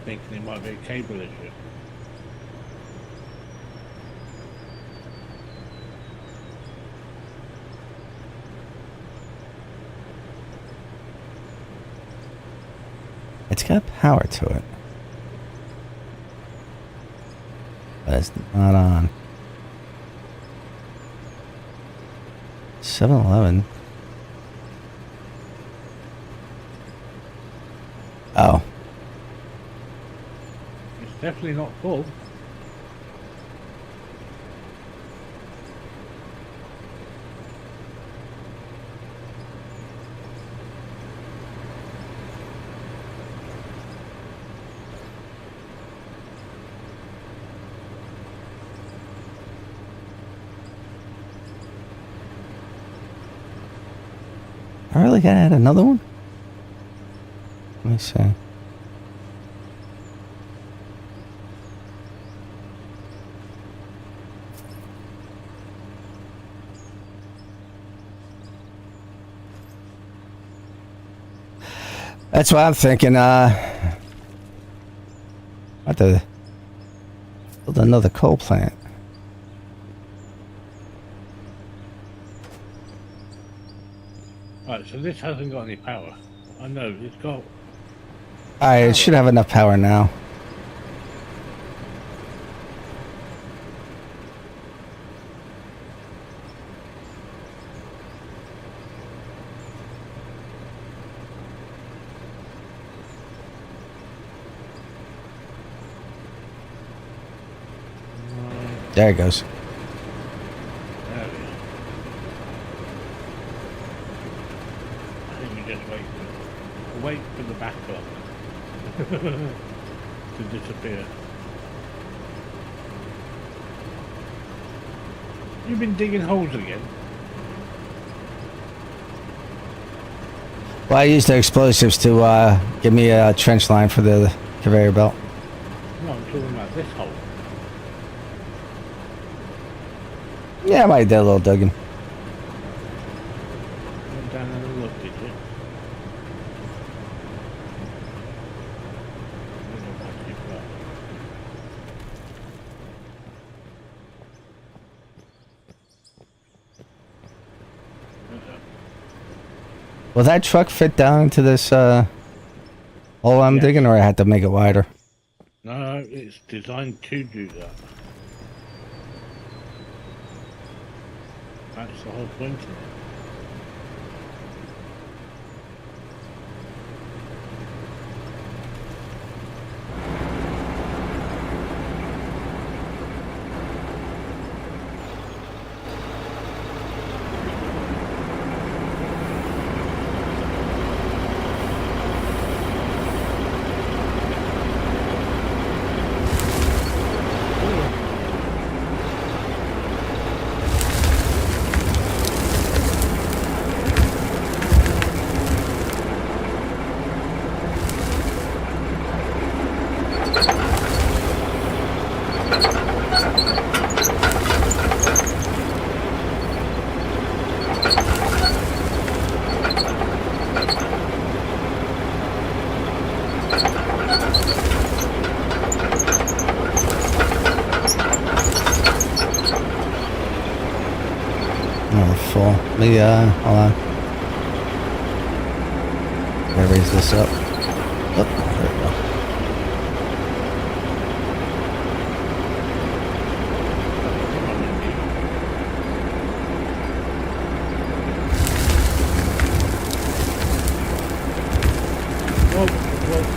Thinking it might be a cable issue. It's got power to it. But it's not on. 7-Eleven. Oh. It's definitely not full. I really gotta add another one? Let me see. That's what I'm thinking. I have to build another coal plant. Right, so this hasn't got any power. I know, it's got... Alright, it should have enough power now. There it goes. There it is. I think we just wait for the backlog to disappear. You've been digging holes again? Well, I used the explosives to give me a trench line for the conveyor belt. No, I'm talking about this hole. Yeah, I might have did a little digging. Went down and looked, did you? I don't know what you've got. Will that truck fit down into this hole I'm Yes. digging, or I had to make it wider? No, it's designed to do that. That's the whole point of it. Oh, full. Maybe, hold on. Gotta raise this up. Oh, there we go. Whoa, whoa.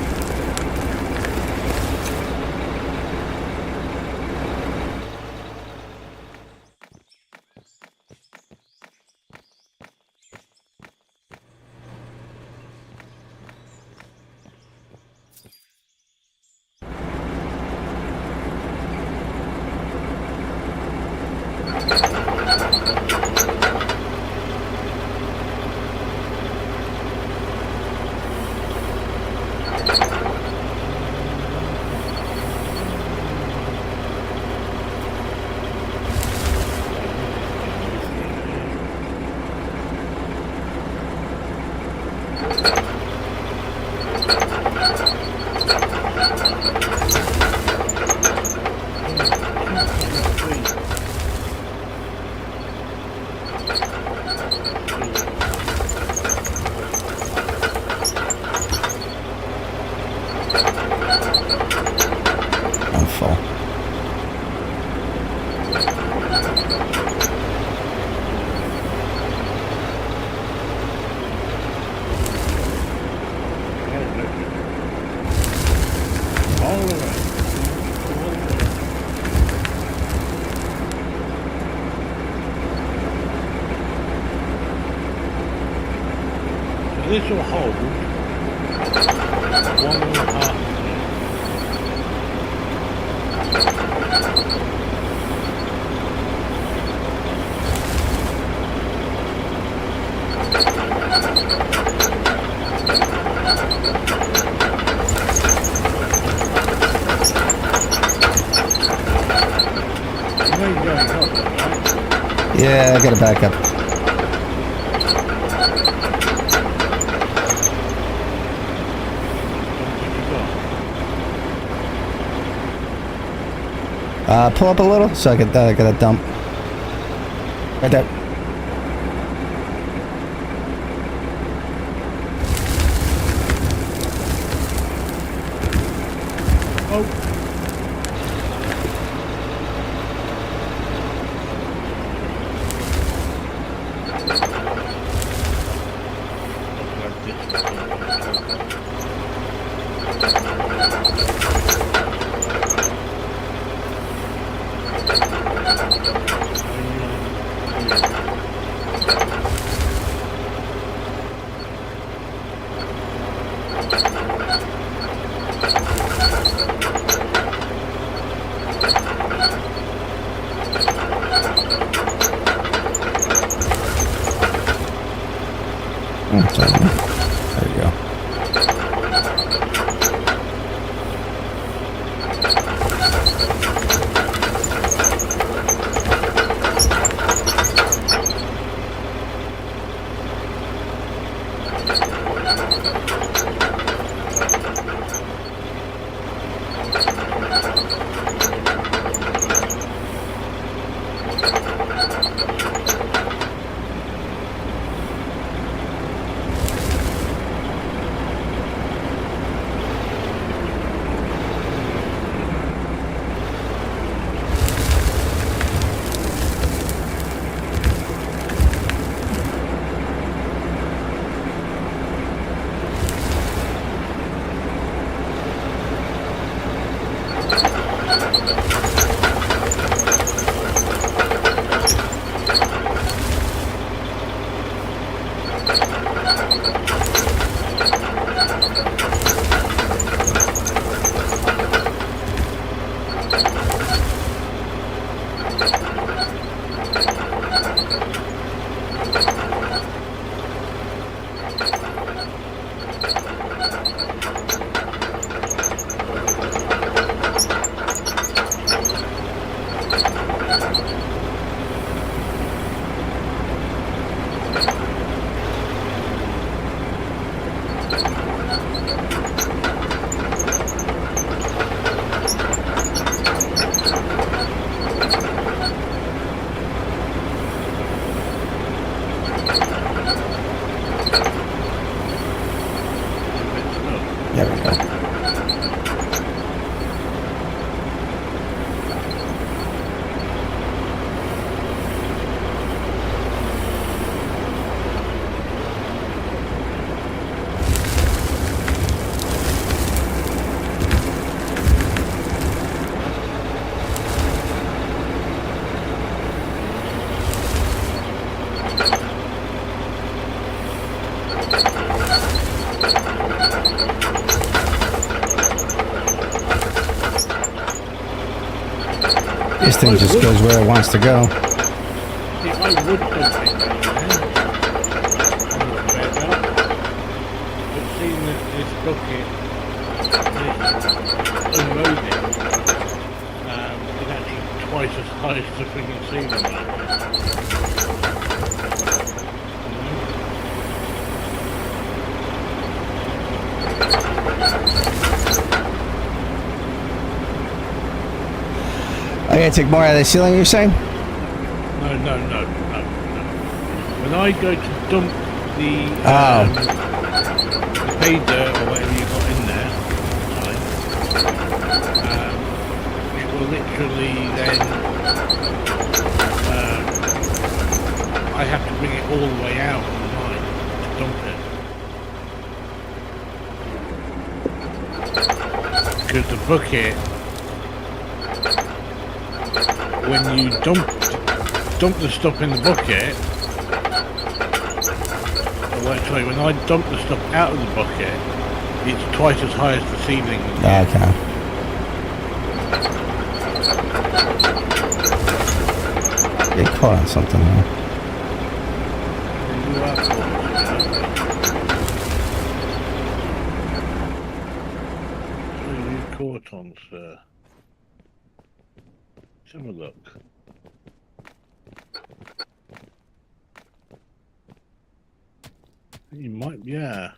I'm full. All the way. So this will hold 1.5 minutes. You know you're going up, right? Yeah, I gotta back up. Pull up a little so I get a dump. Right there. Oh. There we go. There we go. This thing just goes where it wants to go. See, I would put it in but seeing that this bucket is unloading, is actually twice as high as the freaking ceiling right now. I gotta take more out of the ceiling, you're saying? No. When I go to dump the pay dirt or whatever you got in there, right, it will literally then I have to bring it all the way out on the line to dump it. Because the bucket, when you dump the stuff in the bucket, sorry, when I dump the stuff out of the bucket, it's twice as high as the ceiling. Okay. Get caught on something here. You are caught. What are you caught on, sir? Let's have a look. You might, yeah.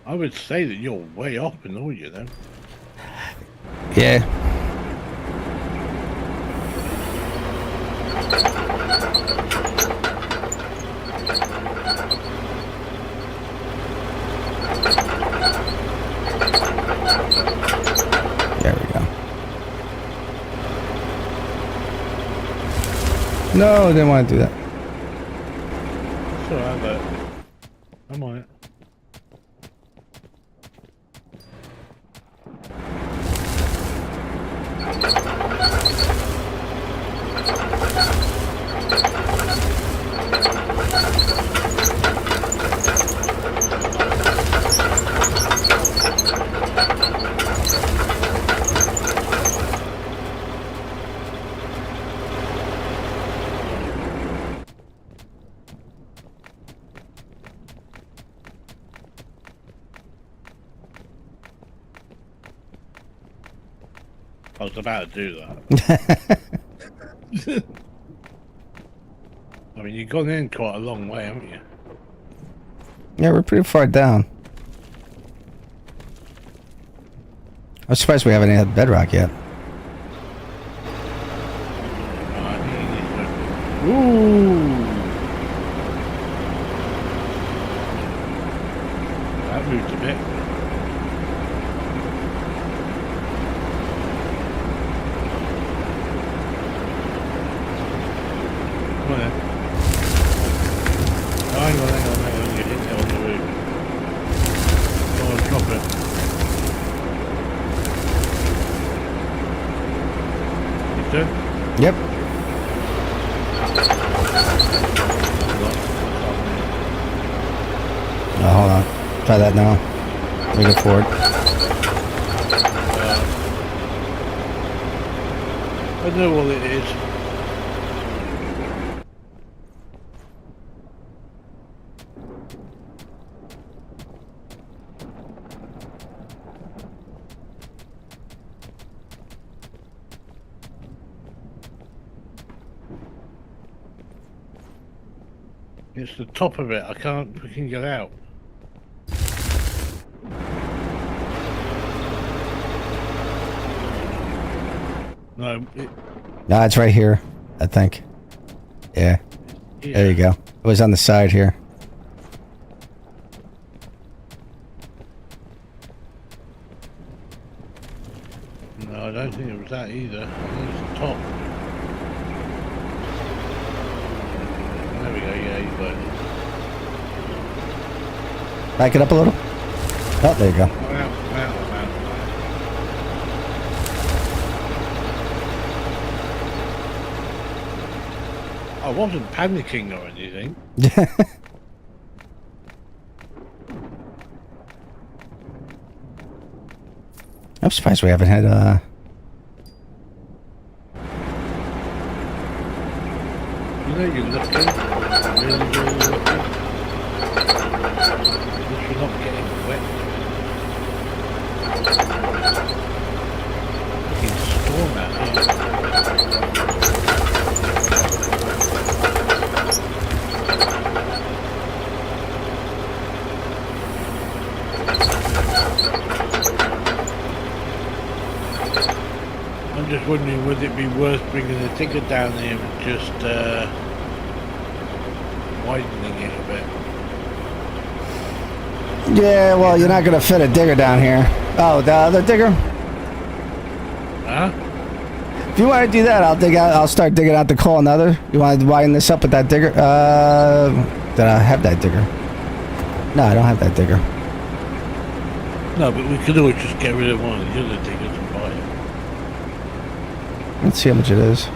I would say that you're way off in all you then. Yeah. There we go. No, I didn't want to do that. It's alright, but I'm on it. I was about to do that. I mean, you've gone in quite a long way, haven't you? Yeah, we're pretty far down. I'm surprised we haven't had bedrock yet. Ooh! That moved a bit. Come on then. Oh, hang on. You hit it on the roof. Go on, drop it. You done? Yep. Oh, hold on. Try that now. Bring it forward. I know what it is. It's the top of it. I can't freaking get out. No, No, it's right here, I think. Yeah. There you go. It was on the side here. No, I don't think it was that either. I think it's the top. There we go, yeah, you got it. Back it up a little. Oh, there you go. I'm out. I wasn't panicking or anything. I'm surprised we haven't had You know you're lucky. Really, really lucky. If you're not getting wet. Fucking storm out here. I'm just wondering, would it be worth bringing the digger down here and just widening it a bit? Yeah, well, you're not gonna fit a digger down here. Oh, the other digger? Huh? If you want to do that, I'll start digging out the coal another. You want to widen this up with that digger? Did I have that digger? No, I don't have that digger. No, but we could always just get rid of one of the other diggers and buy it. Let's see how much it is.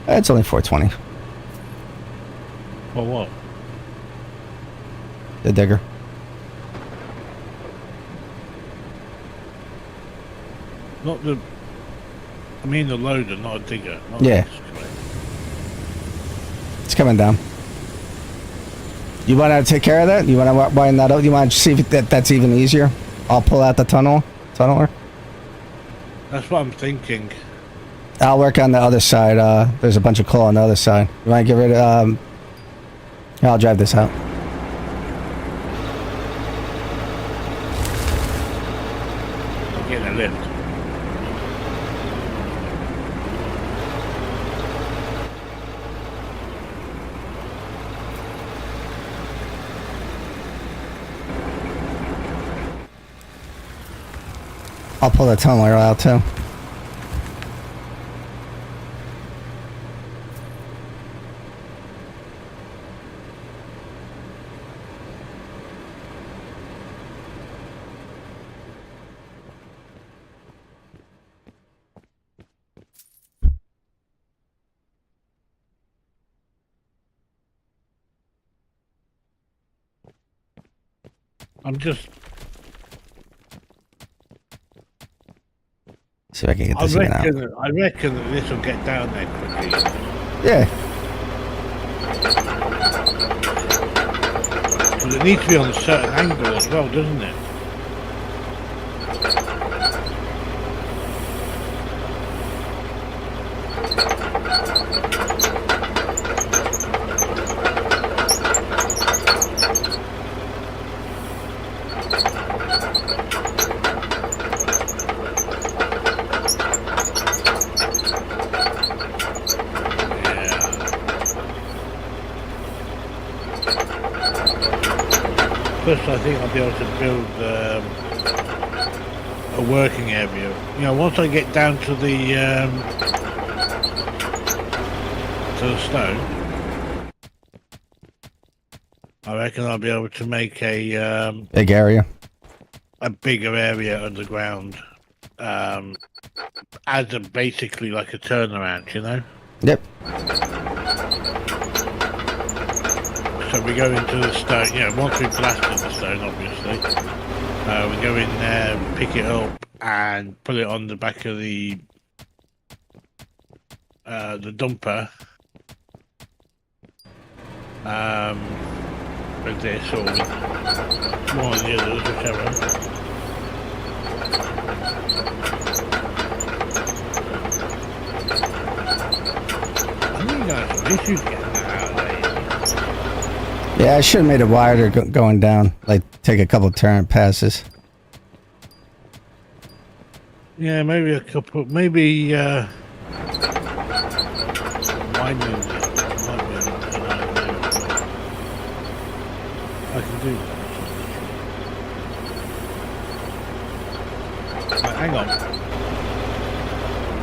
It's only $420. For what? The digger. Not the... I mean the loader, not a digger. Not Yeah. the excavator. It's coming down. You want to take care of that? You want to widen that out? You want to see if that's even easier? I'll pull out the tunneler. That's what I'm thinking. I'll work on the other side. There's a bunch of coal on the other side. You want to get rid of... yeah, I'll drive this out. I'm getting a lift. I'll pull the tunneler out too. I'm just. See if I can get I this thing out. reckon that this will get down there quickly. Yeah. Because it needs to be on a certain angle as well, doesn't it? First, I think I'll be able to build a working area. You know, once I get down to the stone, I reckon I'll be able to make a Big area. bigger area underground, as basically like a turnaround. You know. Yep. So we go into the stone, you know, once we've blasted the stone, obviously, we go in there, pick it up, and put it on the back of the dumper, with this or with one of the others, whichever. I think you guys have issues getting that out of there. Yeah, I should have made it wider going down. Like, take a couple turn passes. Yeah, maybe a couple, maybe widen it. I can do that. Right, hang on.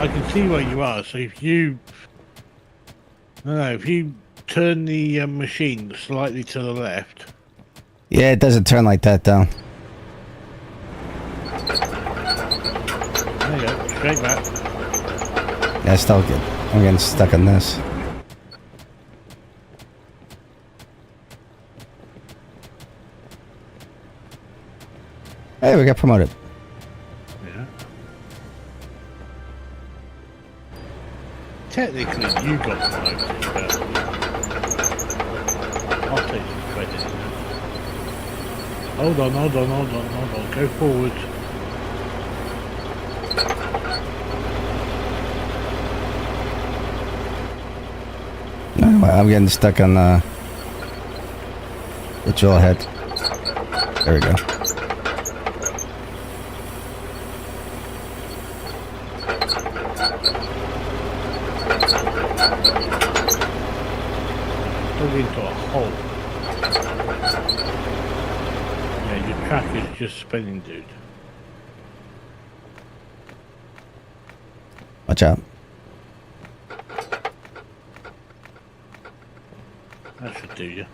I can see where you are, so if you... No, if you turn the machine slightly to the left... Yeah, it doesn't turn like that, though. There you go, straight back. Yeah, I'm getting stuck on this. Hey, we got promoted. Yeah. Technically, you got promoted, but I'll take some credit. Hold on. Go forward. No, I'm getting stuck on the drill head. There we go. Dug into a hole. Yeah, your track is just spinning, dude. Watch out. That should do you.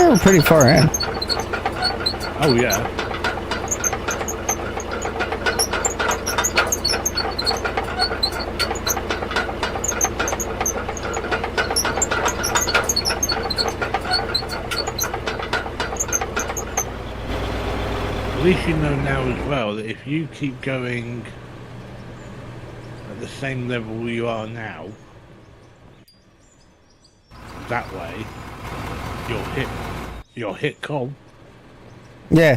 we're pretty far in. Oh yeah. At least you know now as well that if you keep going at the same level you are now, that way, you'll hit Cole. Yeah.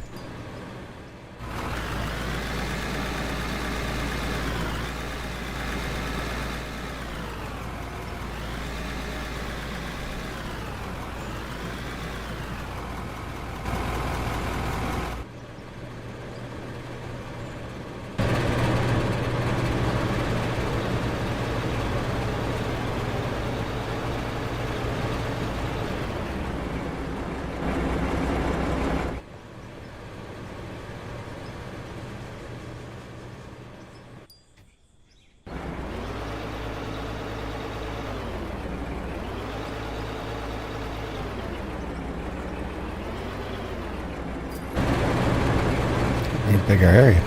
A bigger area.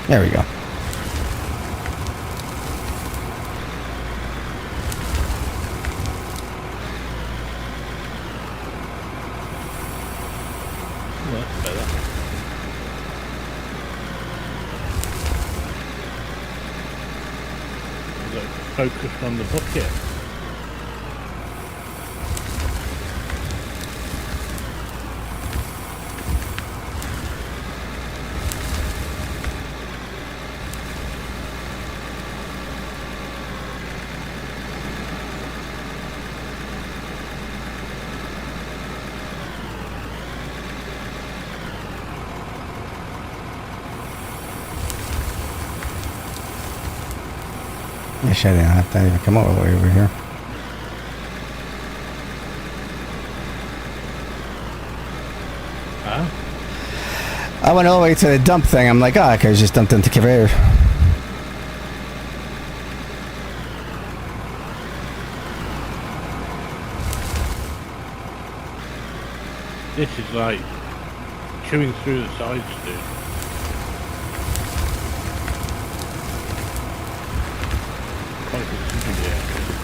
There we go. Well, that's better. Focus on the bucket. Wish I didn't have to even come all the way over here. Huh? I went all the way to the dump thing. I'm like, I could have just dumped into conveyor. This is like chewing through the sides, dude. Quite considerably, actually.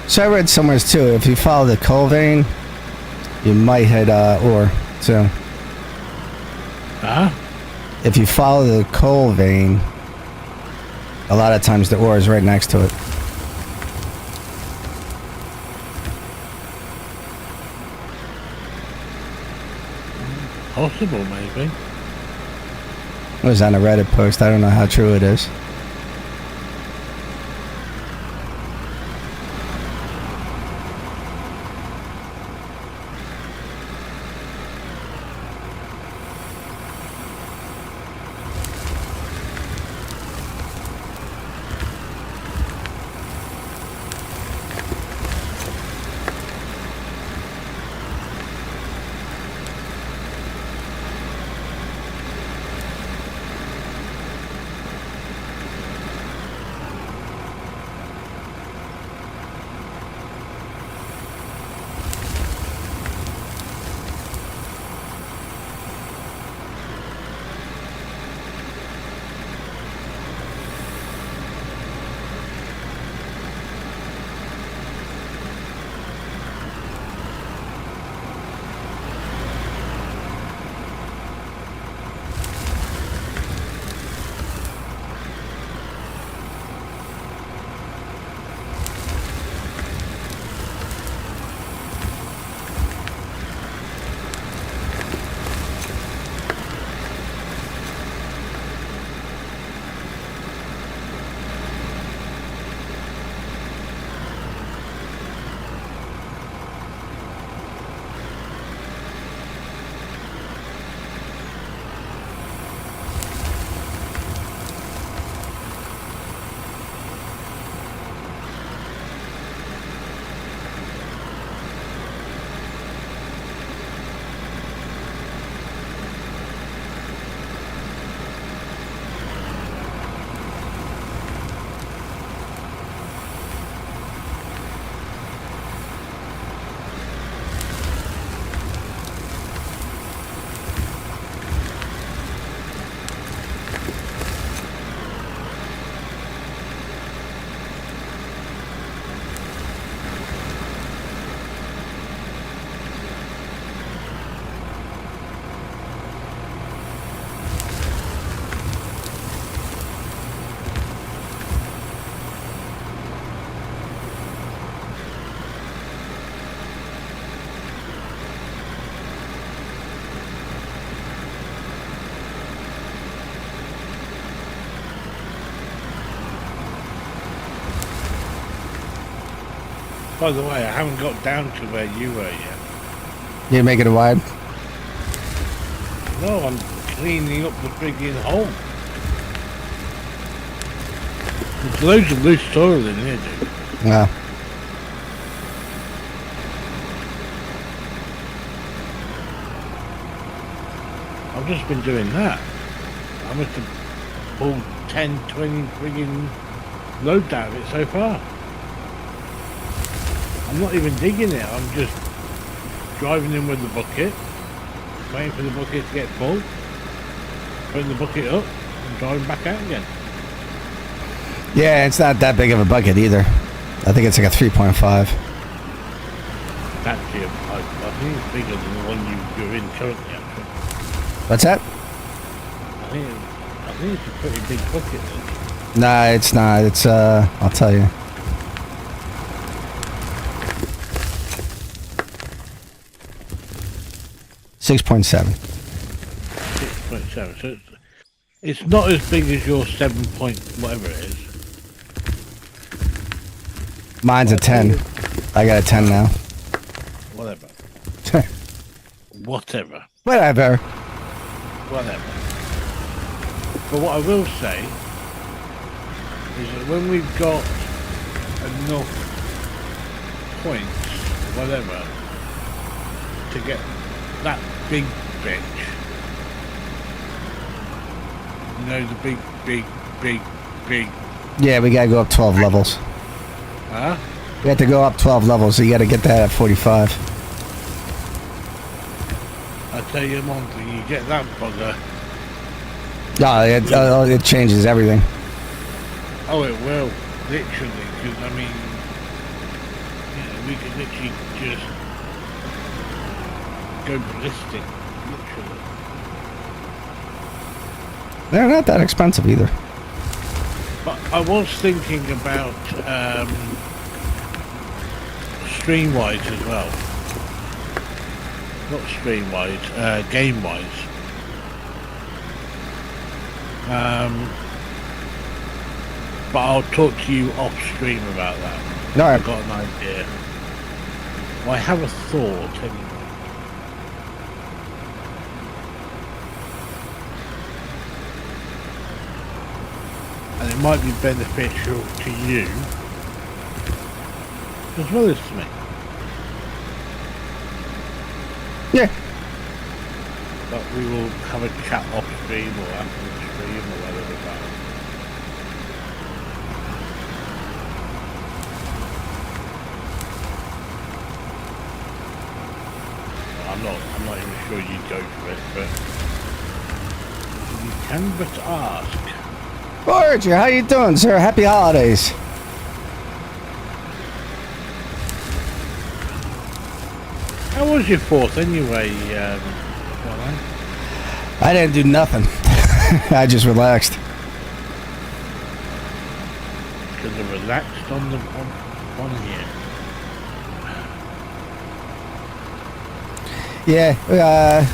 So I read somewhere too, if you follow the coal vein, you might hit ore too. Huh? If you follow the coal vein, a lot of times the ore is right next to it. Possible, maybe. It was on a Reddit post. I don't know how true it is. By the way, I haven't got down to where you were yet. You make it a wide? No, I'm cleaning up the frigging hole. There's loads of loose soil in here, dude. No. I've just been doing that. I must have pulled 10, 20 frigging loads out of it so far. I'm not even digging it, I'm just driving in with the bucket, waiting for the bucket to get full, putting the bucket up and driving back out again. Yeah, it's not that big of a bucket either. I think it's like a 3.5. Actually, I think it's bigger than the one you're in currently, actually. What's that? I think it's a pretty big bucket then. Nah, it's not. It's, I'll tell you. $6.7. 6.7, so it's not as big as your 7 point whatever it is. Mine's a 10. I got a 10 now. Whatever. Whatever. Whatever. Whatever. But what I will say is that when we've got enough points, whatever, to get that big bitch, you know, the big, Yeah, we gotta go up 12 levels. huh? We have to go up 12 levels, so you gotta get that at 45. I tell you one thing, you get that bugger, No, it changes everything. oh it will, literally, because I mean, you know, we could literally just go ballistic, literally. They're not that expensive either. But I was thinking about Streamwise as well. Not Streamwise, Gamewise. But I'll talk to you off stream about that. Alright. I've got an idea. Well, I have a thought anyway. And it might be beneficial to you as well as to me. Yeah. But we will have a chat off stream or after the stream or whatever about it. I'm not even sure you'd go for it, but you can but ask. Roger, how you doing, sir? Happy holidays. How was your fourth anyway, Caroline? I didn't do nothing. I just relaxed. Because I relaxed on the on here. Yeah,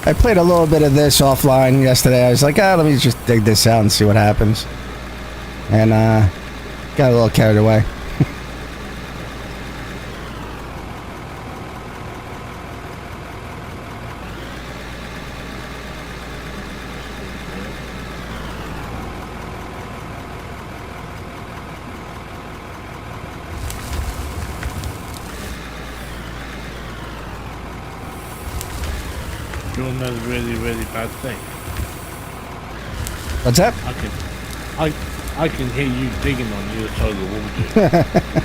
I played a little bit of this offline yesterday. I was like, let me just dig this out and see what happens. And got a little carried away. Do you want to know the really, really bad thing? What's that? I can hear you digging on the other side of the wall, dude.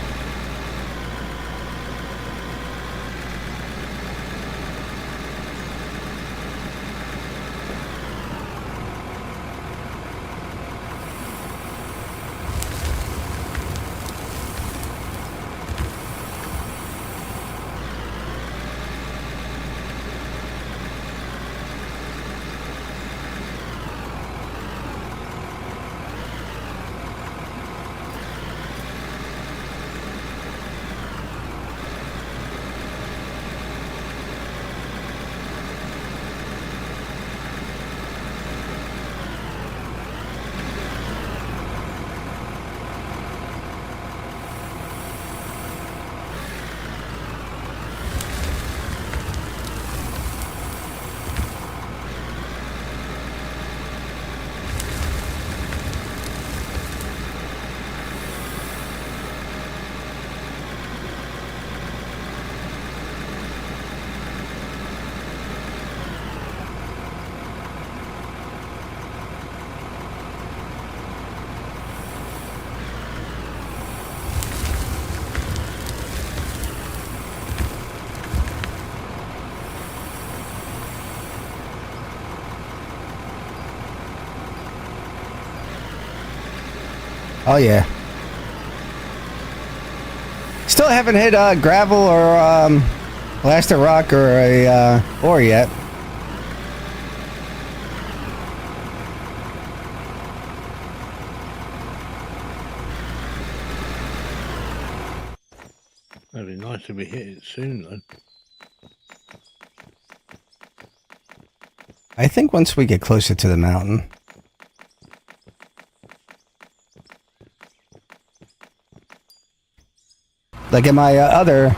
Oh yeah. Still haven't hit gravel or plaster rock or a ore yet. That'd be nice if we hit it soon, though. I think once we get closer to the mountain. Like in my other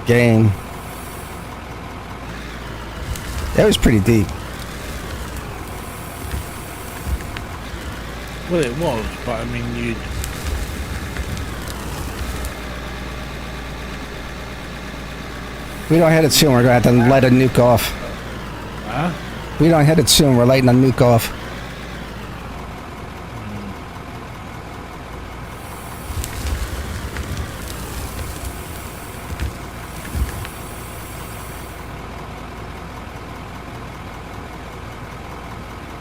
game, it was pretty deep. Well, it was, but I mean, you'd... We don't hit it soon, we're going to have to light a nuke off. Huh? We don't hit it soon, we're lighting a nuke off.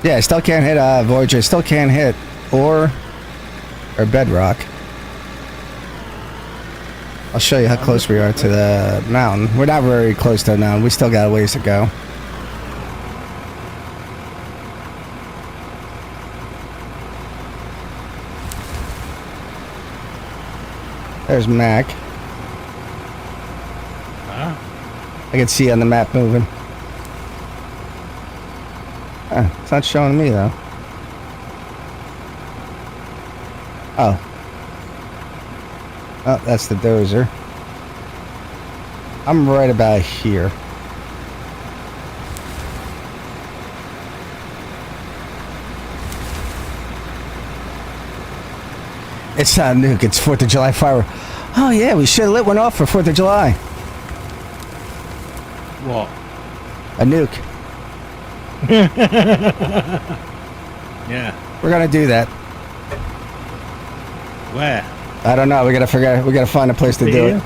Yeah, I still can't hit Voyager, still can't hit ore or bedrock. I'll show you how close we are to the mountain. We're not very close to the mountain, we still got a ways to go. There's Mac. Huh? I can see on the map moving. It's not showing me though. Oh. Oh, that's the dozer. I'm right about here. It's not a nuke, it's 4th of July firework. Oh yeah, we should have lit one off for 4th of July. What? A nuke. Yeah. We're gonna do that. Where? I don't know, we gotta find a place to do it.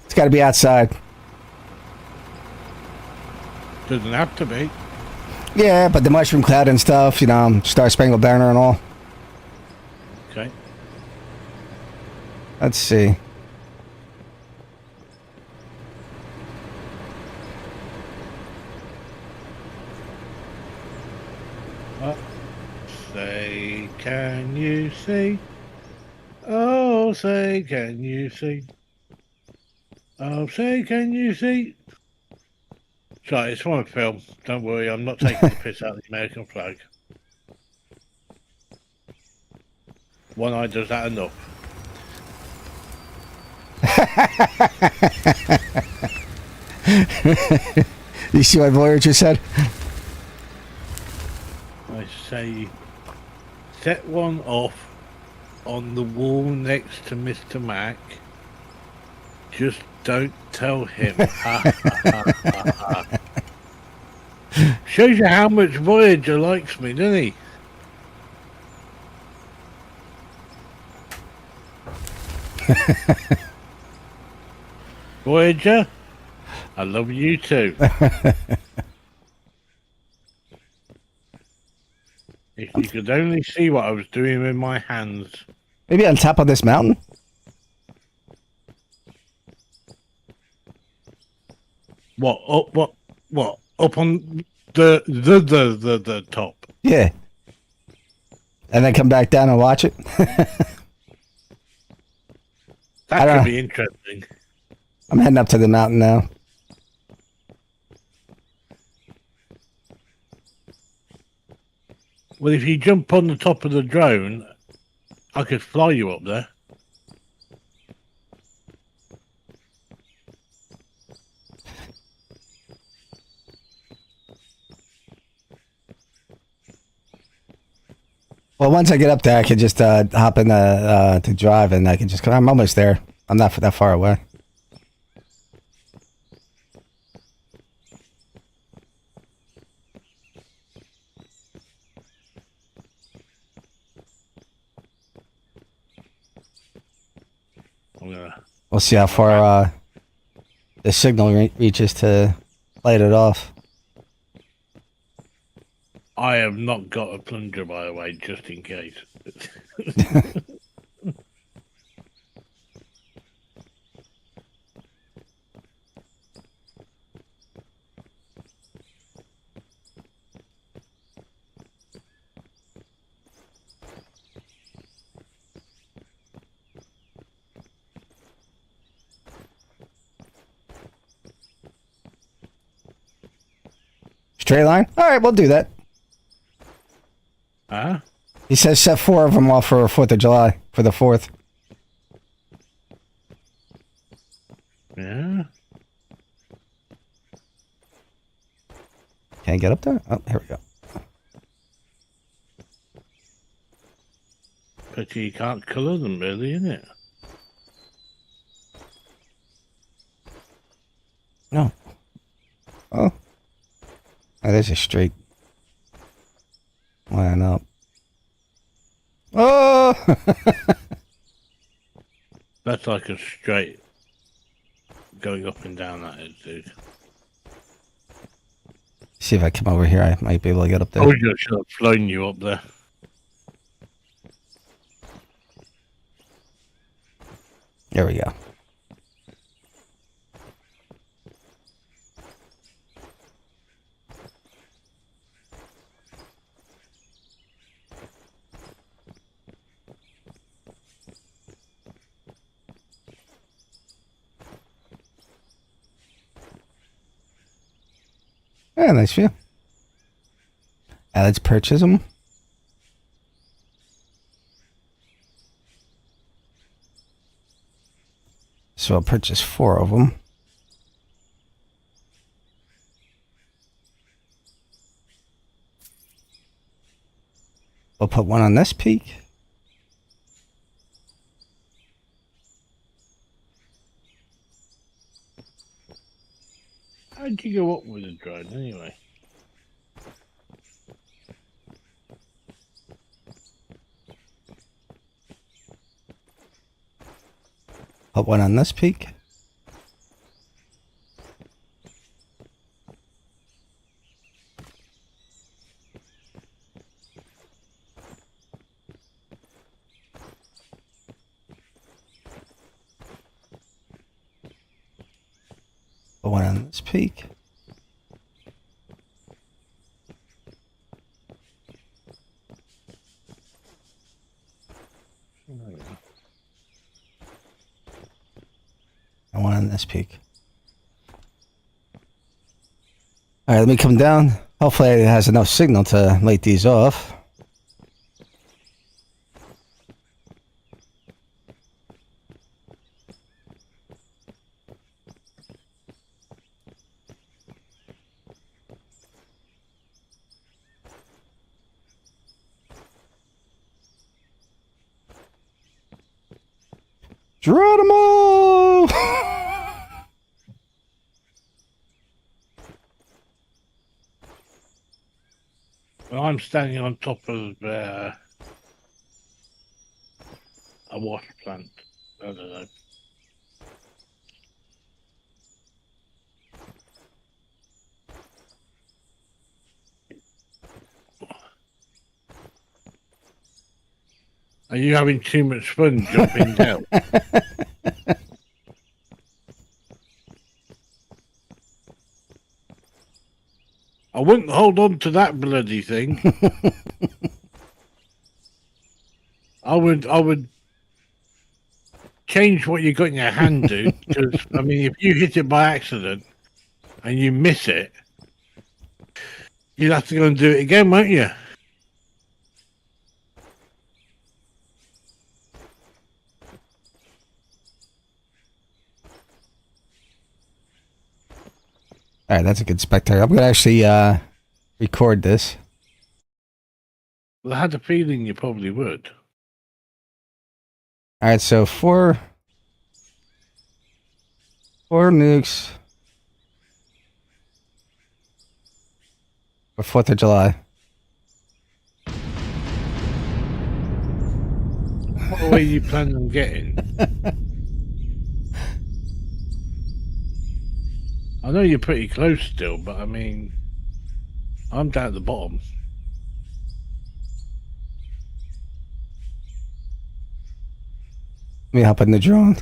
It's gotta be outside. Doesn't have to be. Yeah, but the mushroom cloud and stuff, you know, Star Spangled Banner and all. Okay. Let's see. Say, can you see? Oh, say, can you see? Oh, say, can you see? Sorry, it's one film. Don't worry, I'm not taking the piss out of the American flag. One eye does that enough. You see what Voyager said? I say, set one off on the wall next to Mr. Mac. Just don't tell him. Ha, ha, ha, ha, ha. Shows you how much Voyager likes me, doesn't he? Voyager, I love you too. If you could only see what I was doing with my hands. Maybe on top of this mountain? What up? What up on the top? Yeah. And then come back down and watch it? I That don't could know. be interesting. I'm heading up to the mountain now. Well, if you jump on the top of the drone, I could fly you up there. Well, once I get up there, I can just hop in to drive, and I can just. I'm almost there. I'm not that far away. I'm gonna. We'll see how far the signal reaches to light it off. I have not got a plunger, by the way, just in case. Straight line? Alright, we'll do that. Huh? He says set 4 of them off for 4th of July, for the 4th. Yeah. Can I get up there? Oh, here we go. But you can't colour them, really, innit? No. Oh. Oh, there's a straight line up. Oh! That's like a straight going up and down, that is, dude. See if I come over here, I might be able to get up there. I should have flown you up there. There we go. Yeah, nice view. Let's purchase them. So I'll purchase 4 of them. We'll put one on this peak. How'd you go up with the drone, anyway? Put one on this peak. Put one on this peak. And one on this peak. Alright, let me come down. Hopefully it has enough signal to light these off. Geronimo! Well, I'm standing on top of a wash plant. I don't know. Are you having too much fun jumping down? I wouldn't hold on to that bloody thing. I would change what you got in your hand, dude. Because I mean, if you hit it by accident and you miss it, you'll have to go and do it again, won't you? Alright, that's a good spectator. I'm gonna actually record this. Well, I had a feeling you probably would. Alright, so four nukes for 4th of July. What way you plan on getting? I know you're pretty close still, but I mean, I'm down at the bottom. Let me hop in the drone.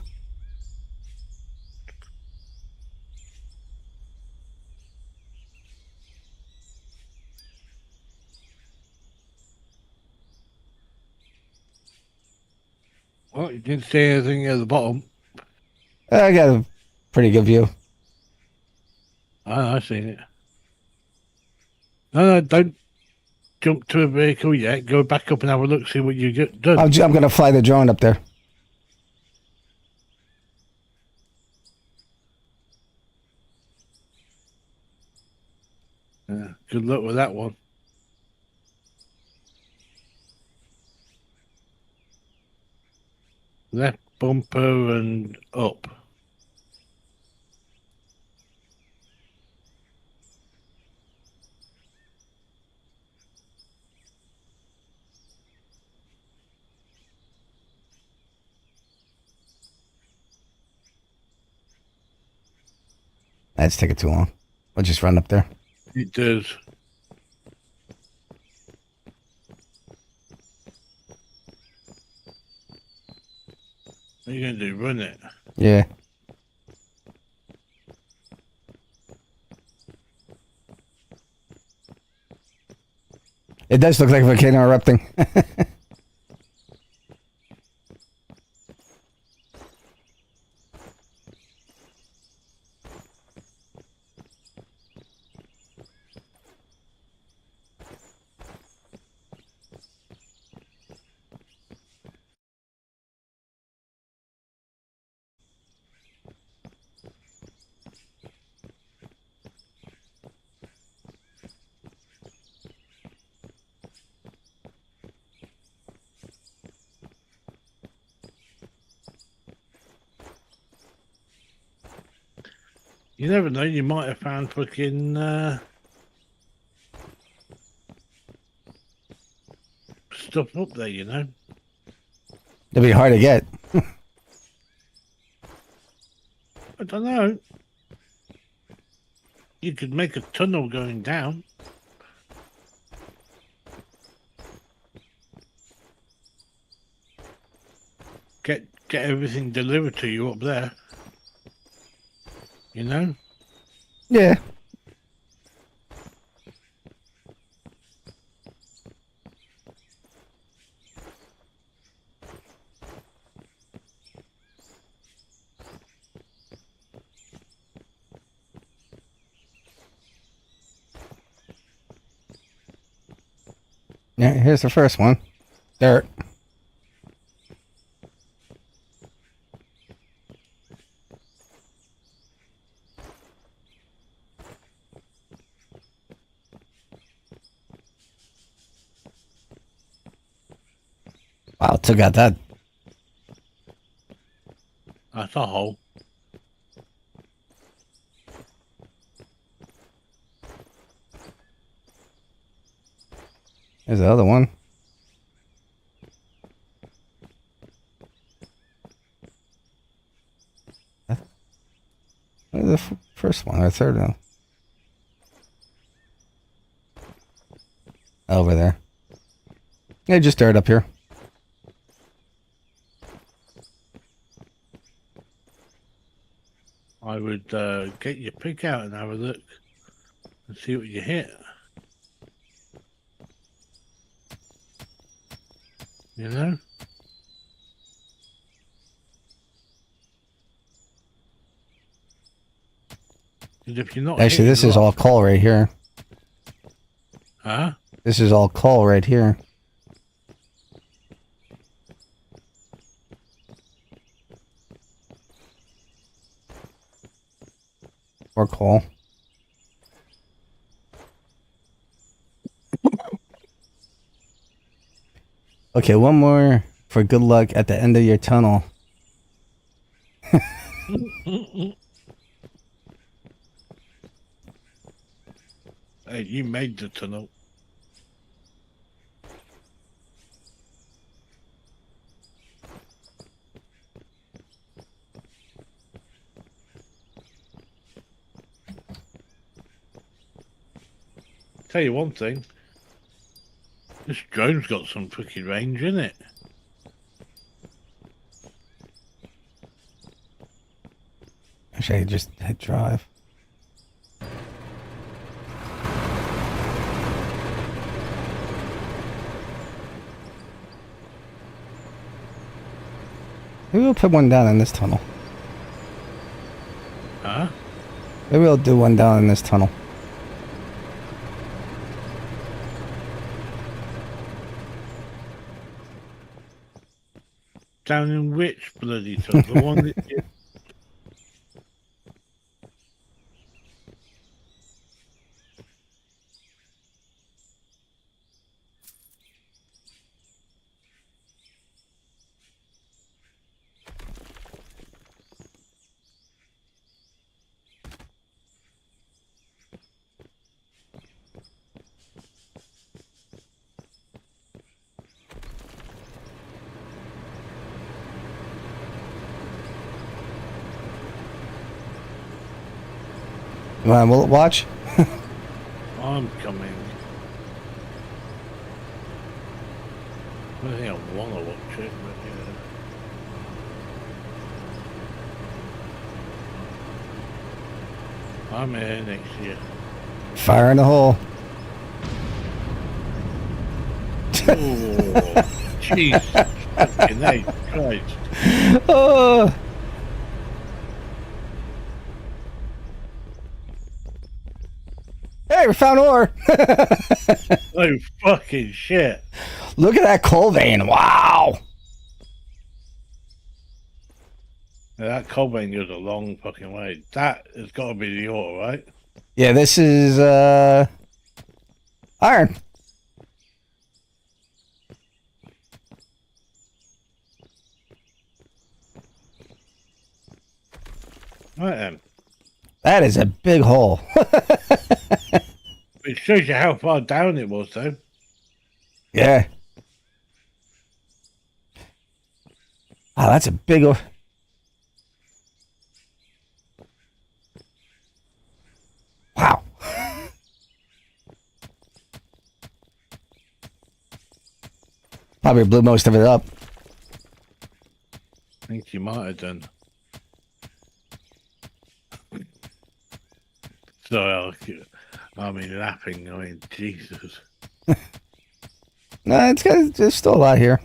Well, you didn't see anything at the bottom. I got a pretty good view. I seen it. No, don't jump to a vehicle yet. Go back up and have a look, see what you get done. I'm going to fly the drone up there. Yeah, good luck with that one. Left bumper and up. That's taking too long. I'll just run up there. It does. What are you going to do? Run it? Yeah. It does look like a volcano erupting. You never know. You might have found fucking stuff up there, you know. It'll be hard to get. I don't know. You could make a tunnel going down. Get everything delivered to you up there. You know? Yeah. Yeah, here's the first one. Dirt. Wow, took out that. That's a hole. There's the other one. Where's the first one or third one? Over there. Yeah, just dirt up here. I would get your pick out and have a look and see what you hit. You know? Because if you're not Actually, hitting this is all coal right here. Huh? This is all coal right here. Or coal. Okay, one more for good luck at the end of your tunnel. Hey, you made the tunnel. Tell you one thing. This drone's got some fucking range in it. wish I could just hit drive. Maybe we'll put one down in this tunnel. Huh? Maybe we'll do one down in this tunnel. Down in which bloody tunnel? The one that you... You want to watch? I'm coming. I don't think I want to watch it, but yeah. I'm here next year. Fire in the hole. Oh, jeez. Fucking hell, Christ. Oh. Hey, we found ore. Oh, fucking shit. Look at that coal vein. Wow. Now, that coal vein goes a long fucking way. That has got to be the ore, right? Yeah, this is iron. Right then. That is a big hole. It shows you how far down it was, though. Yeah. Oh, that's a big. Wow. Probably blew most of it up. I think you might have done. So I mean, laughing. I mean, Jesus. No, there's still a lot here.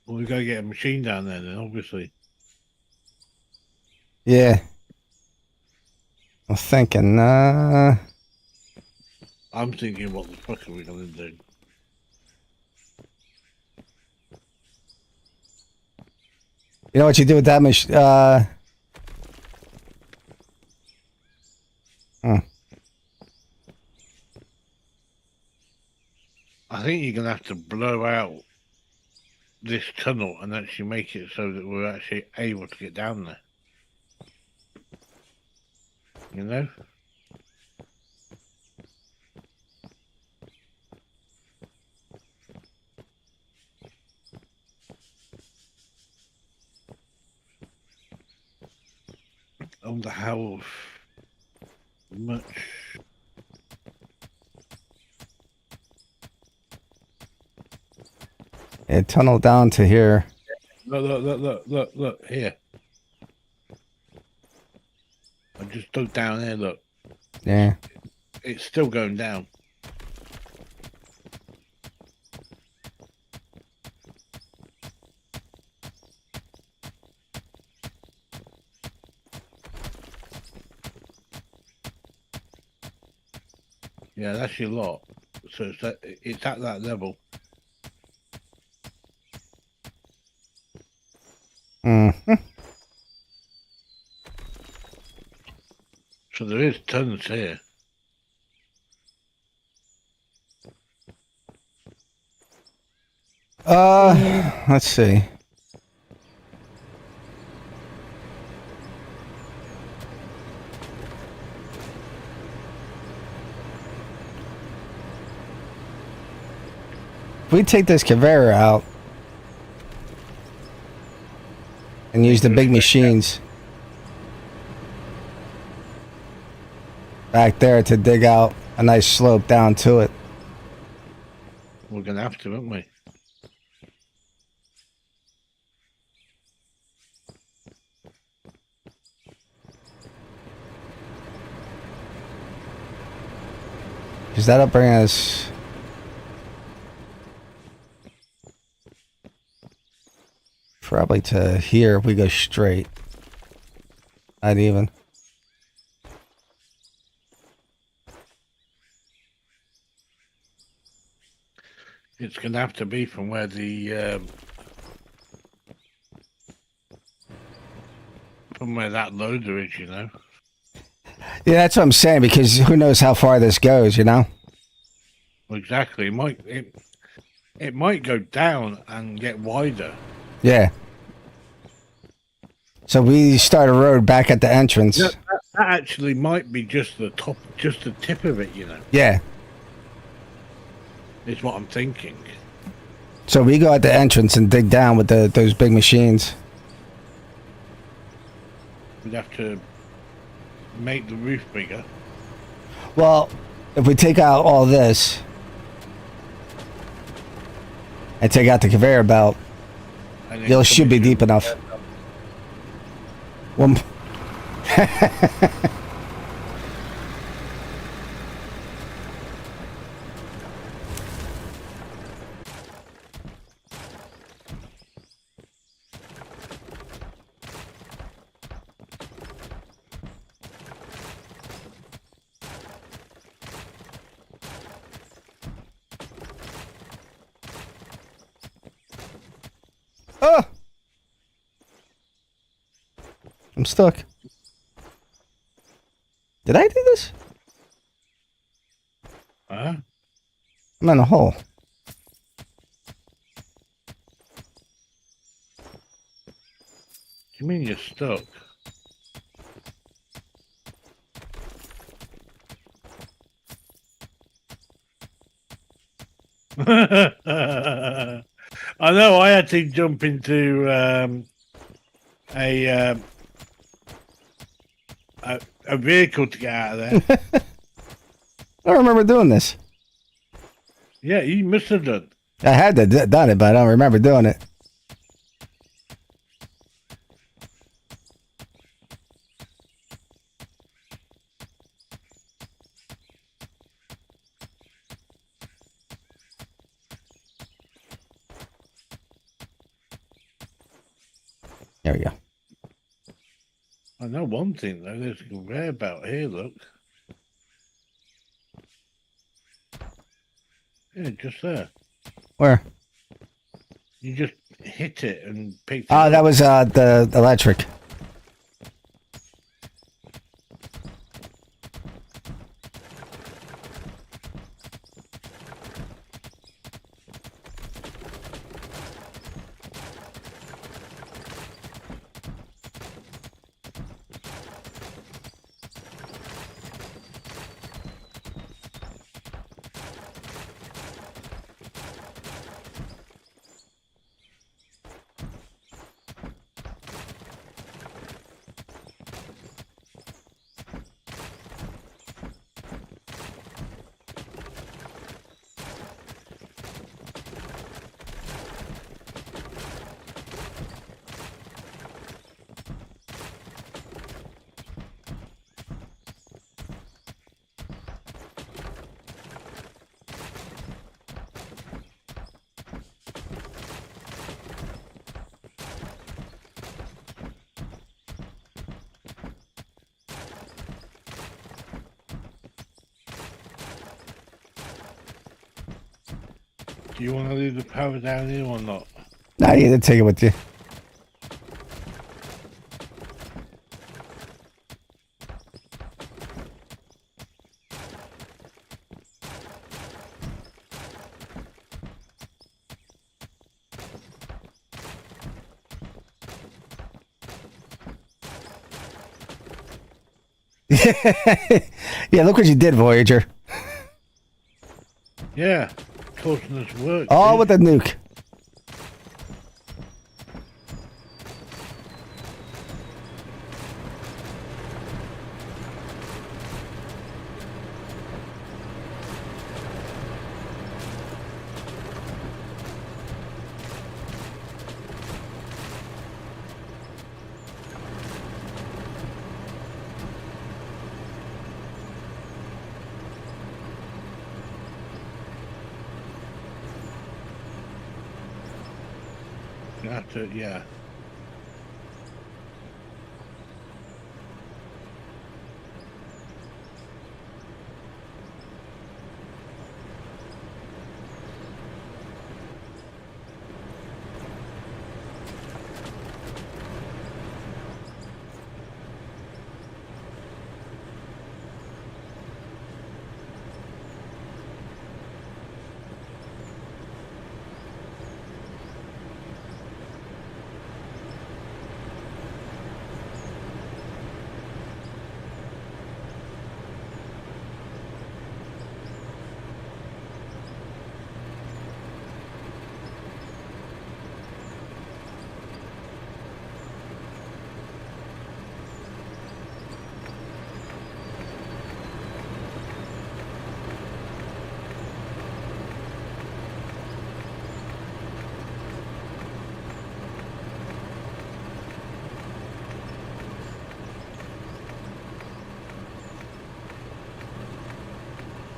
Well, we gotta get a machine down there then, obviously. Yeah. I'm thinking, I'm thinking, what the fuck are we gonna do? you know what you do with that machine? I think you're gonna have to blow out this tunnel and actually make it so that we're actually able to get down there. You know? I wonder how much. It tunneled down to here. Look, here. I just dug down there, look. Yeah. It's still going down. Yeah, that's your lot. So it's at that level. Mm-hmm. So there is tons here. Let's see. If we take this conveyor out and use the big machines back there to dig out a nice slope down to it. we're going to have to, aren't we? Because that'll bring us... probably to here if we go straight. Not even. It's going to have to be from where the from where that loader is, you know. Yeah, that's what I'm saying, because who knows how far this goes, you know? Well, exactly. It might go down and get wider. Yeah. So we start a road back at the entrance. That actually might be just the top, just the tip of it, you know. Yeah. Is what I'm thinking. So we go at the entrance and dig down with those big machines. We'd have to make the roof bigger. Well, if we take out all this and take out the conveyor belt, And then it should be deep enough. One. Oh! I'm stuck. Did I do this? Huh? I'm in a hole. You mean you're stuck? I know I had to jump into a vehicle to get out of there. I don't remember doing this. Yeah, you must have done. I had to done it, but I don't remember doing it. There we go. I know one thing though. There's a conveyor belt here. Look. Yeah, just there. Where? You just hit it and picked it Oh, up. that was the electric. Do you want to leave the power down here or not? Nah, you didn't take it with you. Yeah, look what you did, Voyager. Yeah, causing us work. All dude. with the nuke. have to, yeah.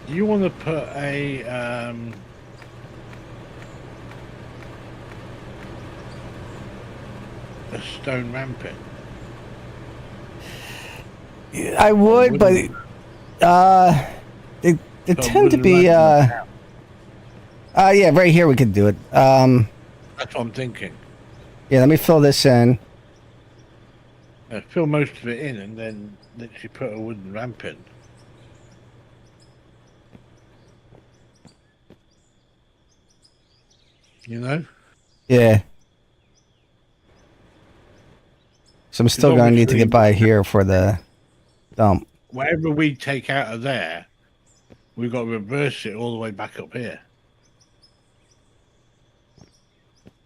You want to put a stone ramp in? I would, but they So tend to wooden be ramp yeah, right here we could do it. That's what I'm thinking. Yeah, let me fill this in. Fill most of it in and then literally put a wooden ramp in. You know? Yeah. So I'm still going to need to get by here for the dump. Whatever we take out of there, we've got to reverse it all the way back up here.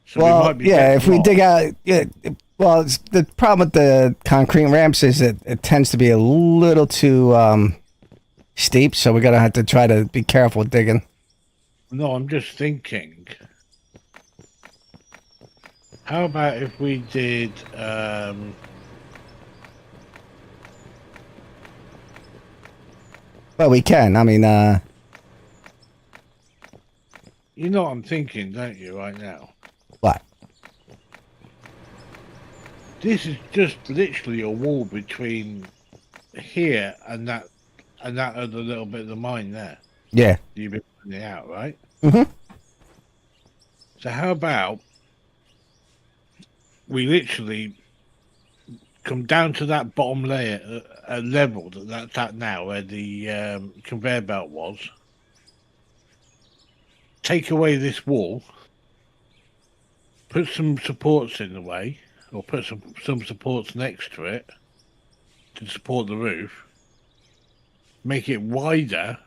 So we Well, might be yeah, better if we off- dig out, yeah. Well, the problem with the concrete ramps is that it tends to be a little too steep, so we're gonna have to try to be careful with digging. No, I'm just thinking. How about if we did Well, we can. I mean, you know what I'm thinking, don't you, right now? what? This is just literally a wall between here and that other little bit of the mine there. Yeah. You've been putting it out, right? Mhm. So how about we literally come down to that bottom layer, level that's at now, where the conveyor belt was. Take away this wall, put some supports in the way, or put some supports next to it to support the roof. Make it wider,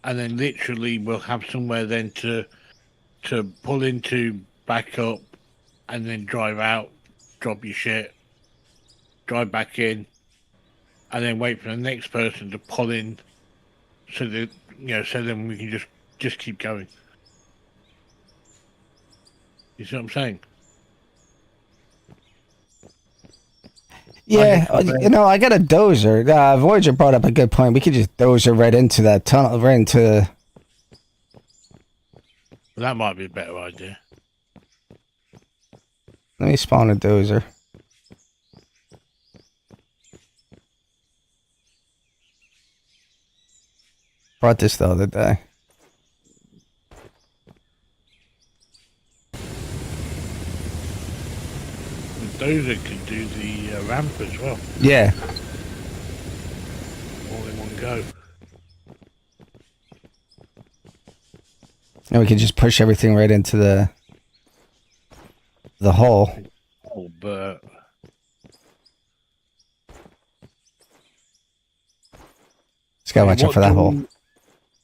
and then literally we'll have somewhere then to pull into, back up, and then drive out, drop your shit, drive back in, and then wait for the next person to pull in, so that so then we can just keep going. You see what I'm saying? Yeah, I got a dozer. Voyager brought up a good point. We could just dozer right into that tunnel, right into. That might be a better idea. Let me spawn a dozer. Brought this the other day. The dozer can do the ramp as well, Yeah. all in one go. And we could just push everything right into the hole. Oh, but Just gotta watch out for that hole.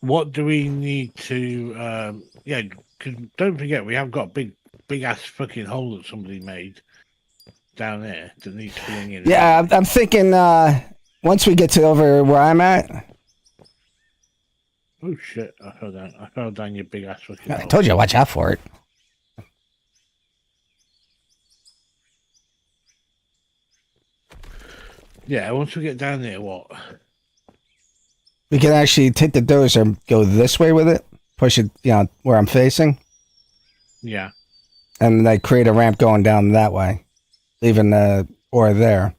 What do we need to? Yeah, because don't forget we have got a big ass fucking hole that somebody made down there that needs filling in. Yeah, I'm thinking once we get to over where I'm at. Oh shit! I fell down your big ass fucking I hole. told you to watch out for it. Yeah, once we get down there, what? We can actually take the dozer, go this way with it, push it, where I'm facing, Yeah. and they create a ramp going down that way, leaving the ore there.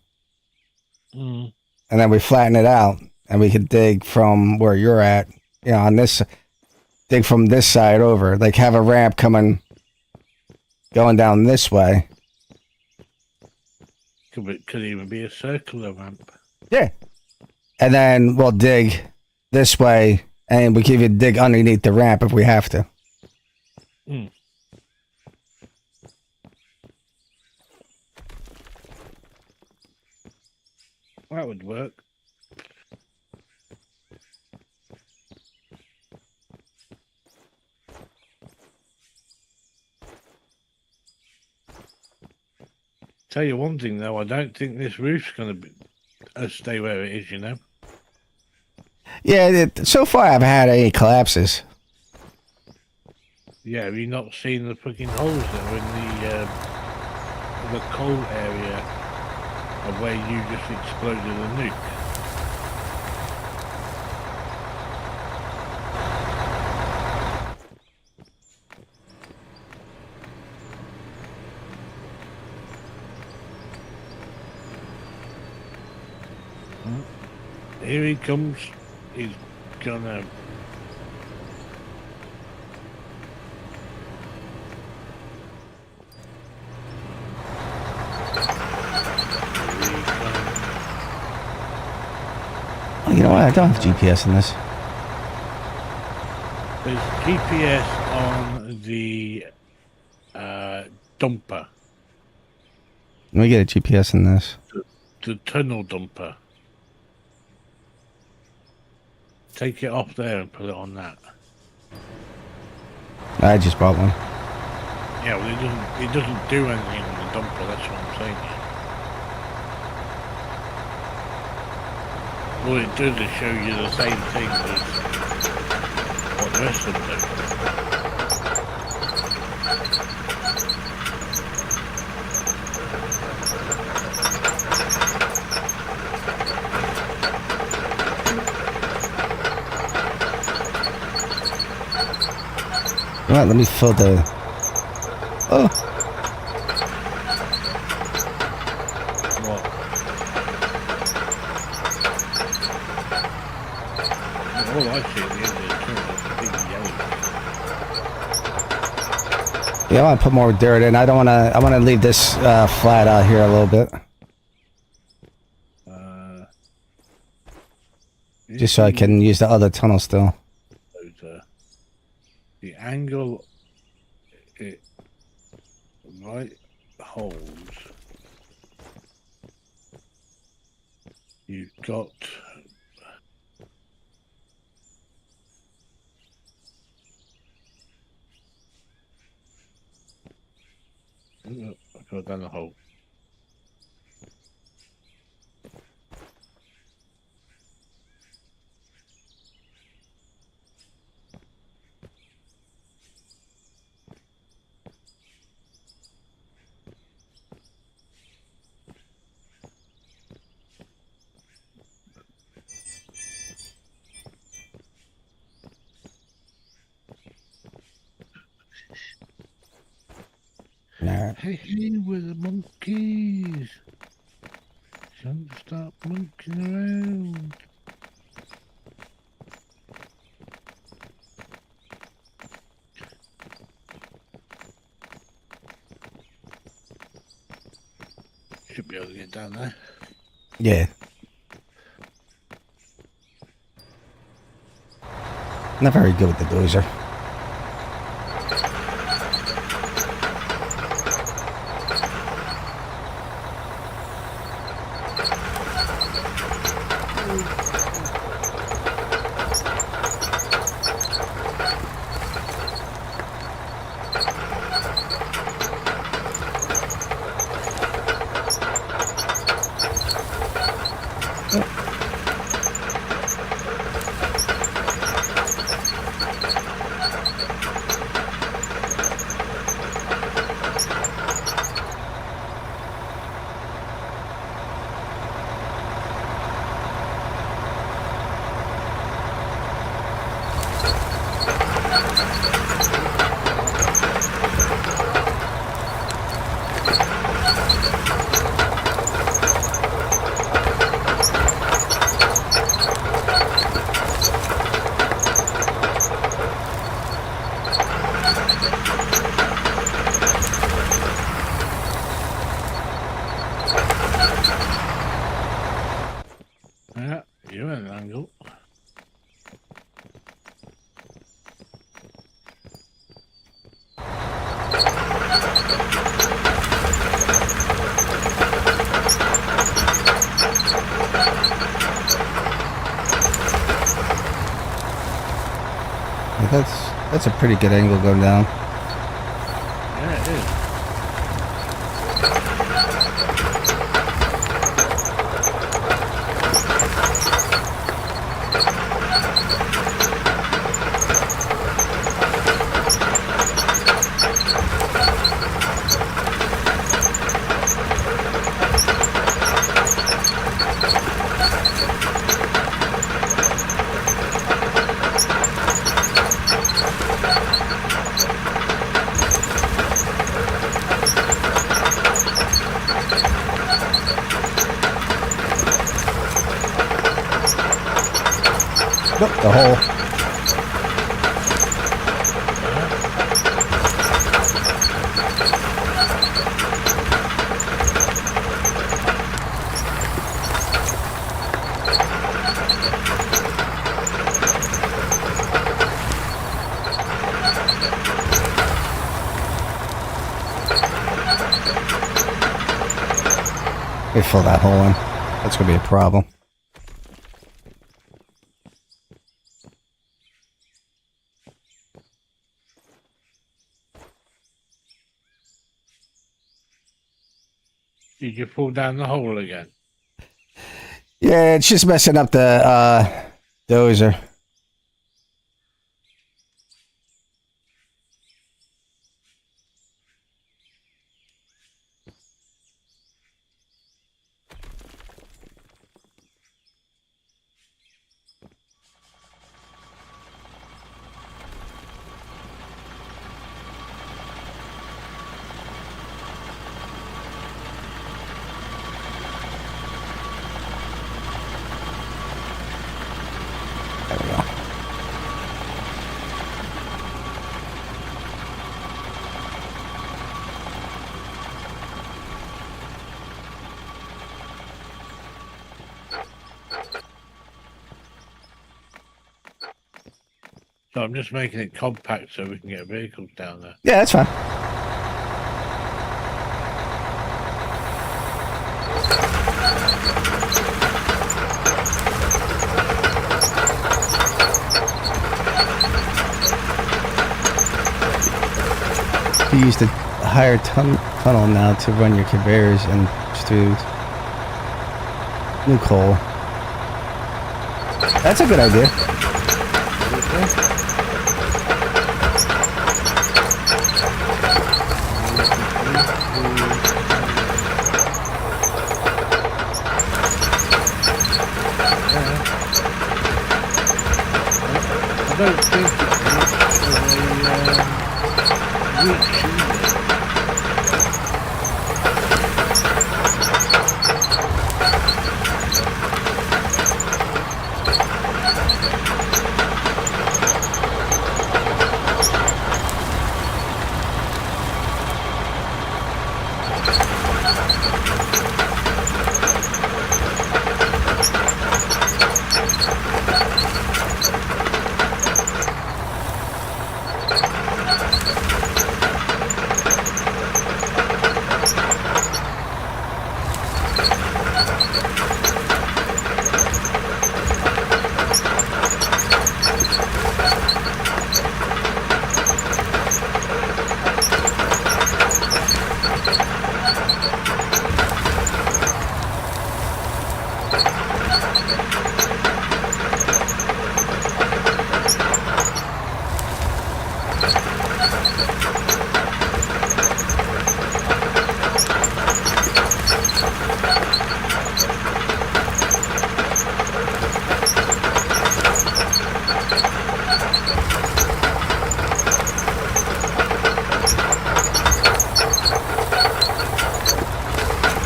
Mm. And then we flatten it out, and we could dig from where you're at, on this, dig from this side over, like have a ramp going down this way. Could even be a circular ramp. Yeah. And then we'll dig this way, and we can even dig underneath the ramp if we have to. Mm. That would work. Tell you one thing though, I don't think this roof's going to stay where it is. Yeah, so far I haven't had any collapses. Yeah, have you not seen the fucking holes that are in the coal area of where you just exploded a nuke? Here he comes. He's gonna. Oh, you know what? I don't have GPS in this. There's GPS on the dumper, Let me get a GPS in this. the tunnel dumper. Take it off there and put it on that. I just bought one. Yeah, well, it doesn't do anything on the dumper. That's what I'm saying. All it does is show you the same thing as what the rest of them do. You know what? Let me fill the. Oh, What? All I see at the end of the tunnel is a big yellow. yeah, I want to put more dirt in. I don't want to. I want to leave this flat out here a little bit, just so I can use the other tunnel still. The angle it right holds. You've got I got down the hole. Alright. Hey, we're the monkeys. Don't stop monkeying around. Should be able to get down there. Yeah. Not very good with the dozer. that's a pretty good angle going down. Yeah, it is. Nope, the hole. We fill that hole in. That's gonna be a problem. Did you fall down the hole again? Yeah, it's just messing up the dozer. There we go. So I'm just making it compact so we can get vehicles down there. Yeah, that's fine. You use the higher tunnel now to run your conveyors and through new coal. That's a good idea. I don't think it's reach either.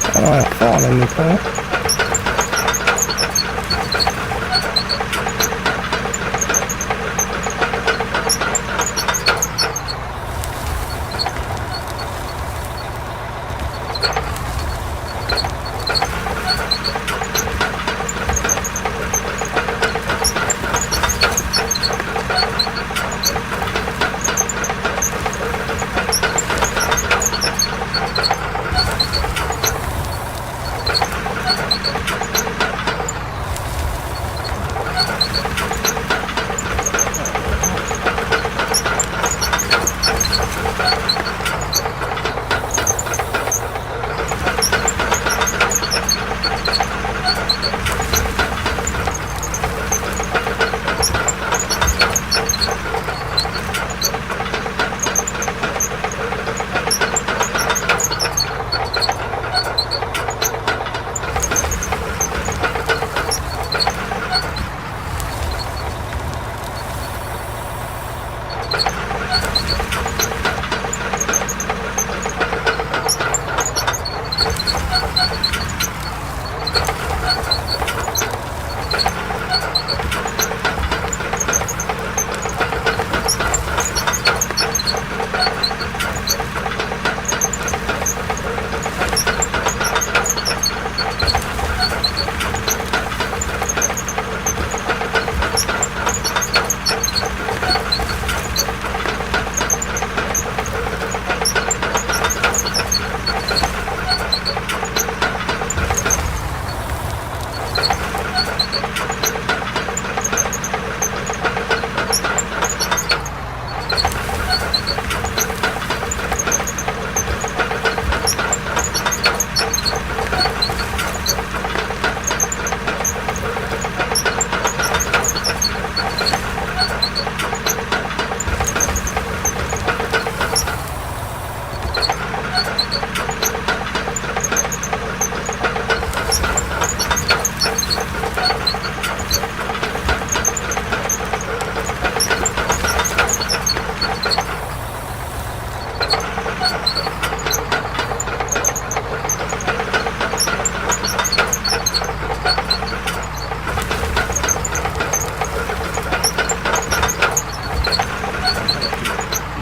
I don't want to fall in the car.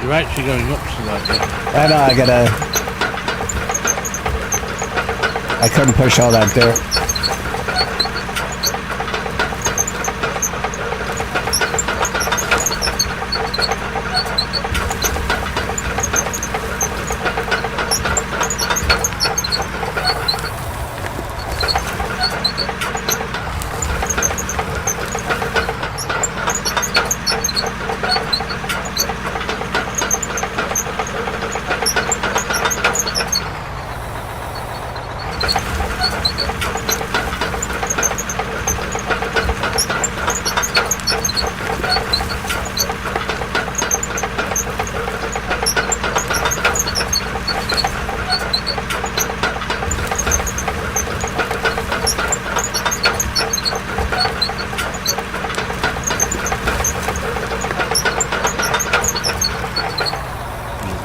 You're actually going up to that bit. I know, I couldn't push all that dirt.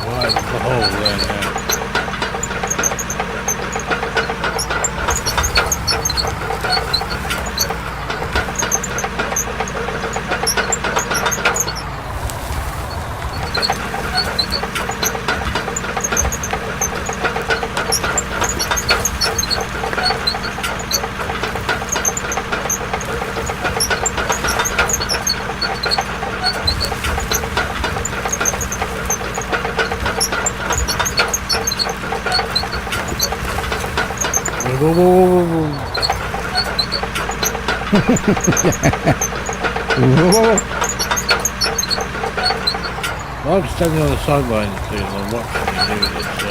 Right, the hole there now. Whoa, whoa, whoa, whoa, whoa. Well, I'm standing on the sideline too, and I'm watching you do this, so...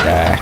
Yeah.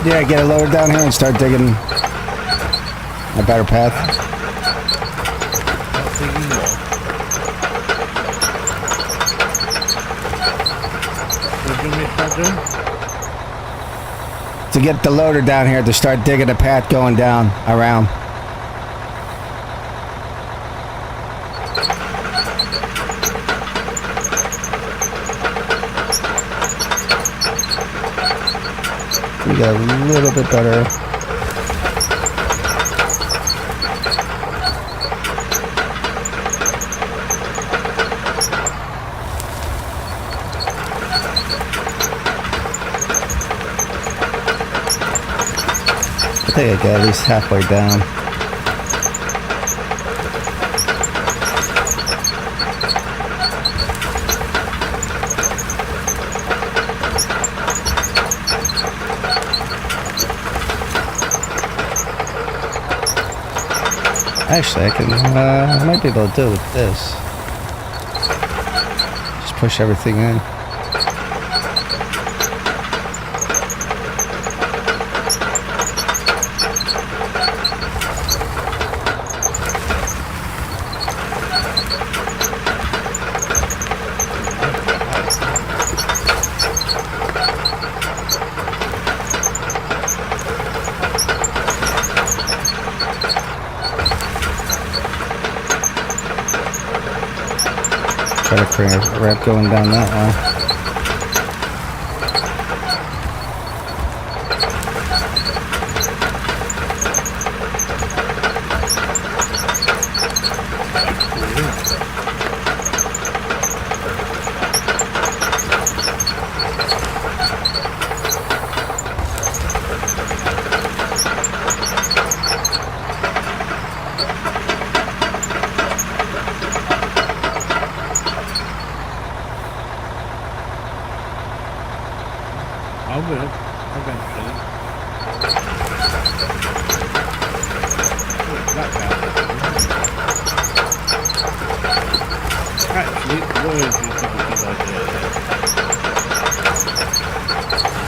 Yeah, get it lower down here and start digging a better path. Not thinking what? What do you want me to start doing? To get the loader down here to start digging a path going down around. We got a little bit better. I think I got at least halfway down. Actually, I might be able to do it with this. Just push everything in. Try to create a ramp going down that way. I will, eventually. That actually, words is not a good idea.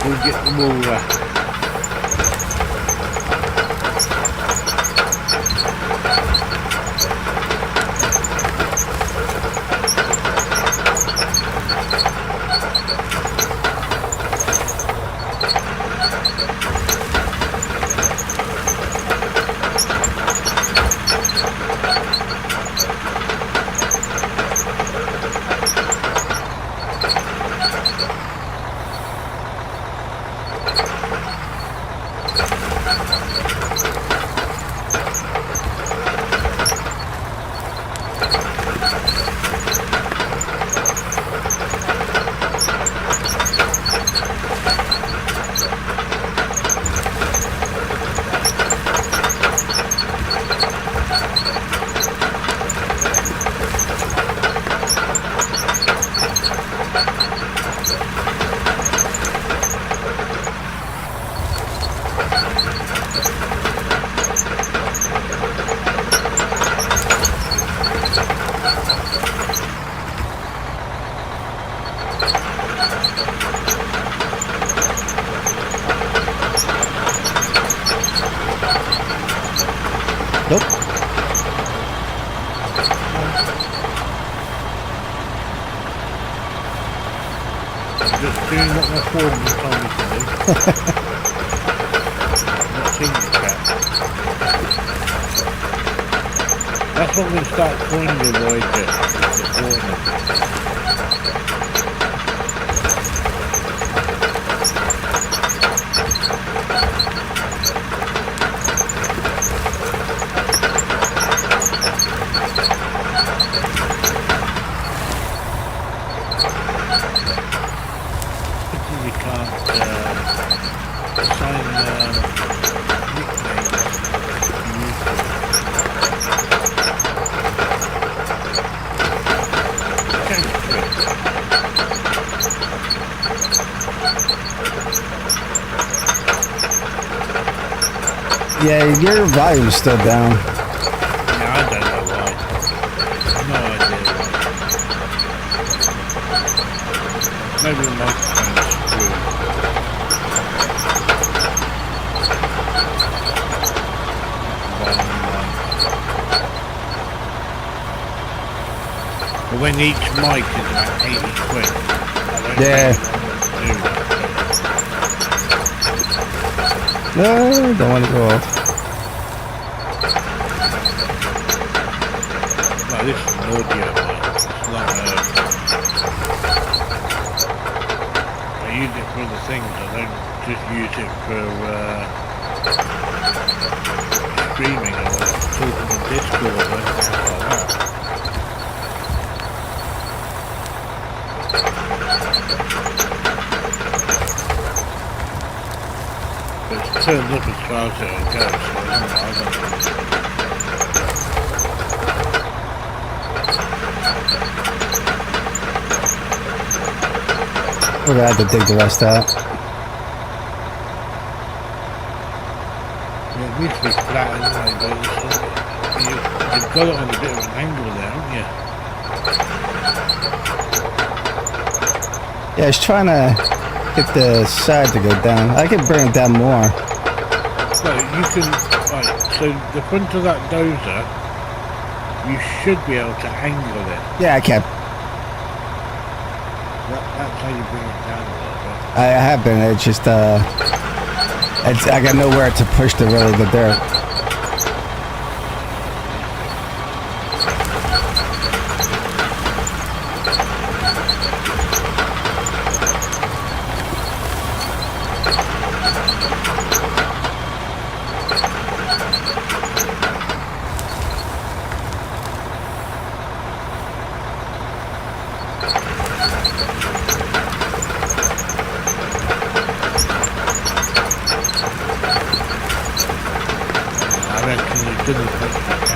We'll get them all Nope. I'm just doing what my foreman told me to do. Not seeing the cat. That's what I'm going to start calling the void jet, the foreman. You can't assign nicknames to use them. Change it. Yeah, your volume's still down. Yeah, I don't know why. No idea why. Maybe the microphone's screwed. and each mic is about 80 quid. I don't Yeah. really want to do that. No, don't want to go off. No, this is an audio mic. It's not I use it for other things. I don't just use it for streaming or talking to Discord or anything like that. But it's turned up as far as it'll go, so I don't know. We're gonna have to dig the rest out. Yeah, it needs to be flat anyway, but you've got it on a bit of an angle there, haven't you? Yeah, I was trying to get the side to go down. I could bring it down more. So you can, right, so the front of that dozer, you should be able to angle it. Yeah, I can. That's how you bring it down a little bit. I have been. It's just I got nowhere to push the dirt. I reckon you couldn't put it down.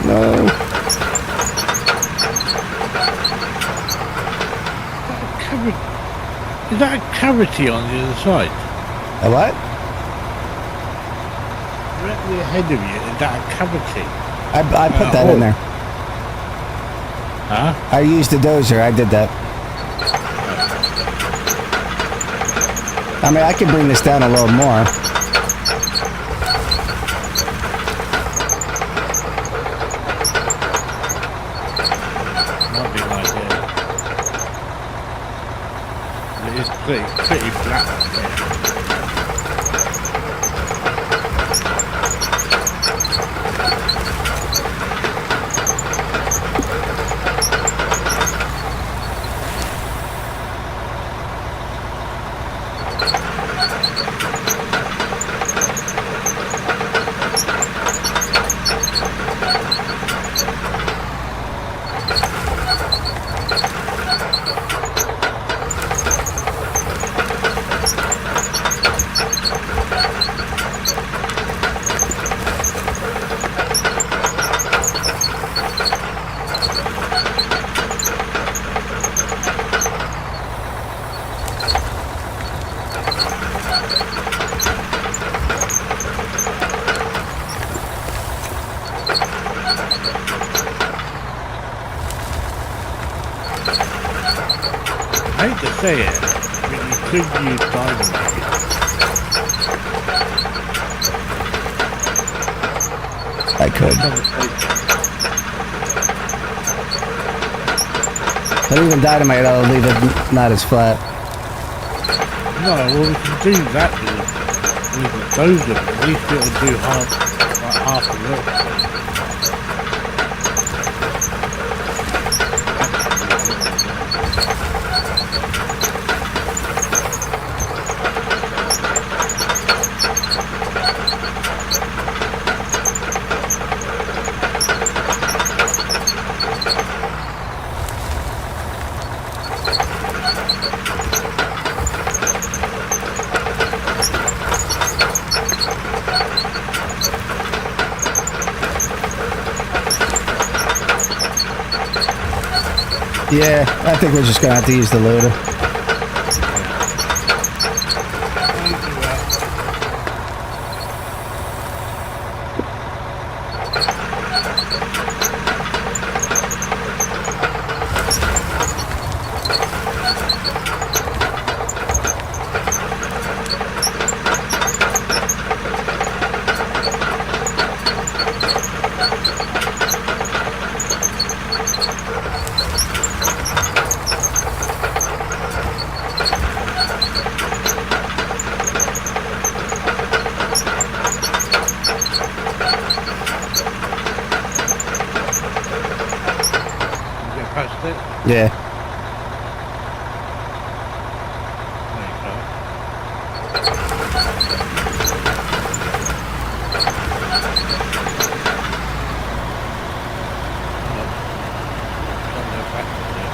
No. Is that a cavity on the other side? A what? Directly ahead of you, is that a cavity? I put that in there. Huh? I used the dozer. I did that. I mean, I can bring this down a little more. Might be an idea. It is pretty flat up here. I hate to say it, but you could use dynamite. I could. But even dynamite, I'll leave it not as flat. No, well we can do that with the dozer, but at least it'll do half the work. Yeah, I think we're just gonna have to use the loader. past it. Yeah. There you go. Don't go backwards there.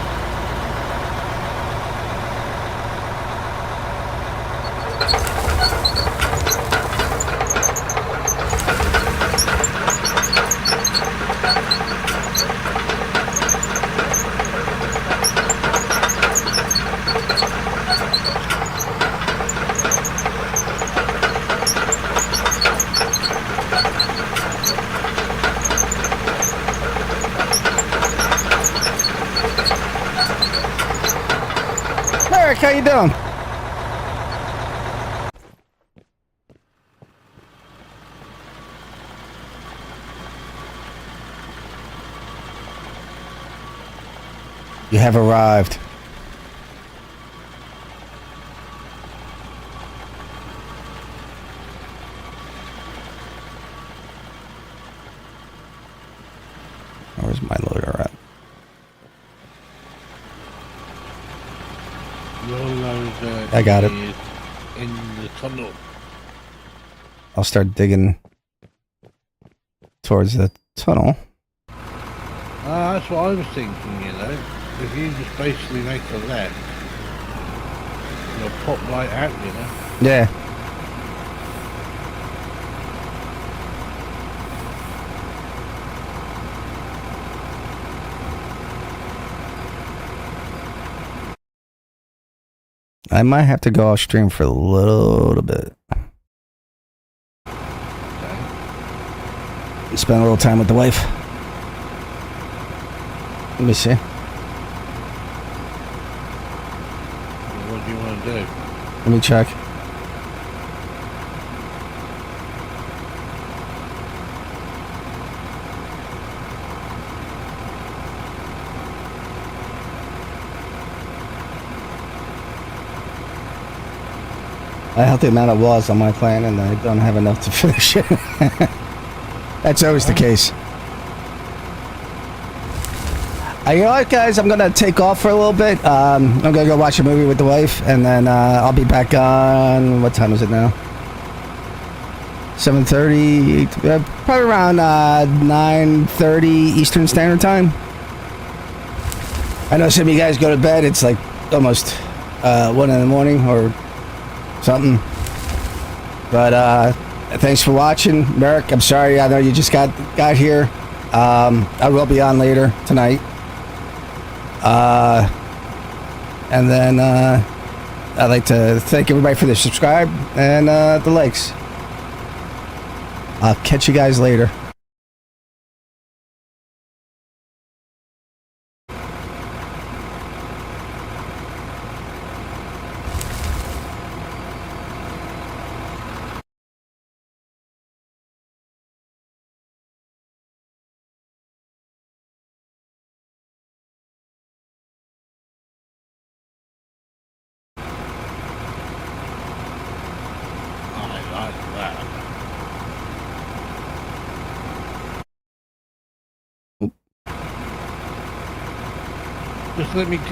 Eric, how you doing? You have arrived. Where's my loader at? Your loader I got it. is in the tunnel. I'll start digging towards the tunnel. That's what I was thinking, you know. If you just basically make a left, you'll pop right out, you know. Yeah. I might have to go off stream for a little bit. Okay. Spend a little time with the wife. Let me see. What do you want to do? Let me check. I have the amount of walls on my plan and I don't have enough to finish it. That's always the case. You know what, guys? I'm gonna take off for a little bit. I'm gonna go watch a movie with the wife, and then I'll be back on. What time is it now? 7:30. Probably around 9:30 Eastern Standard Time. I know some of you guys go to bed. It's like almost 1 in the morning or something. But thanks for watching, Merrick. I'm sorry. I know you just got here. I will be on later tonight. And then I'd like to thank everybody for the subscribe and the likes. I'll catch you guys later. I like that. Just let me get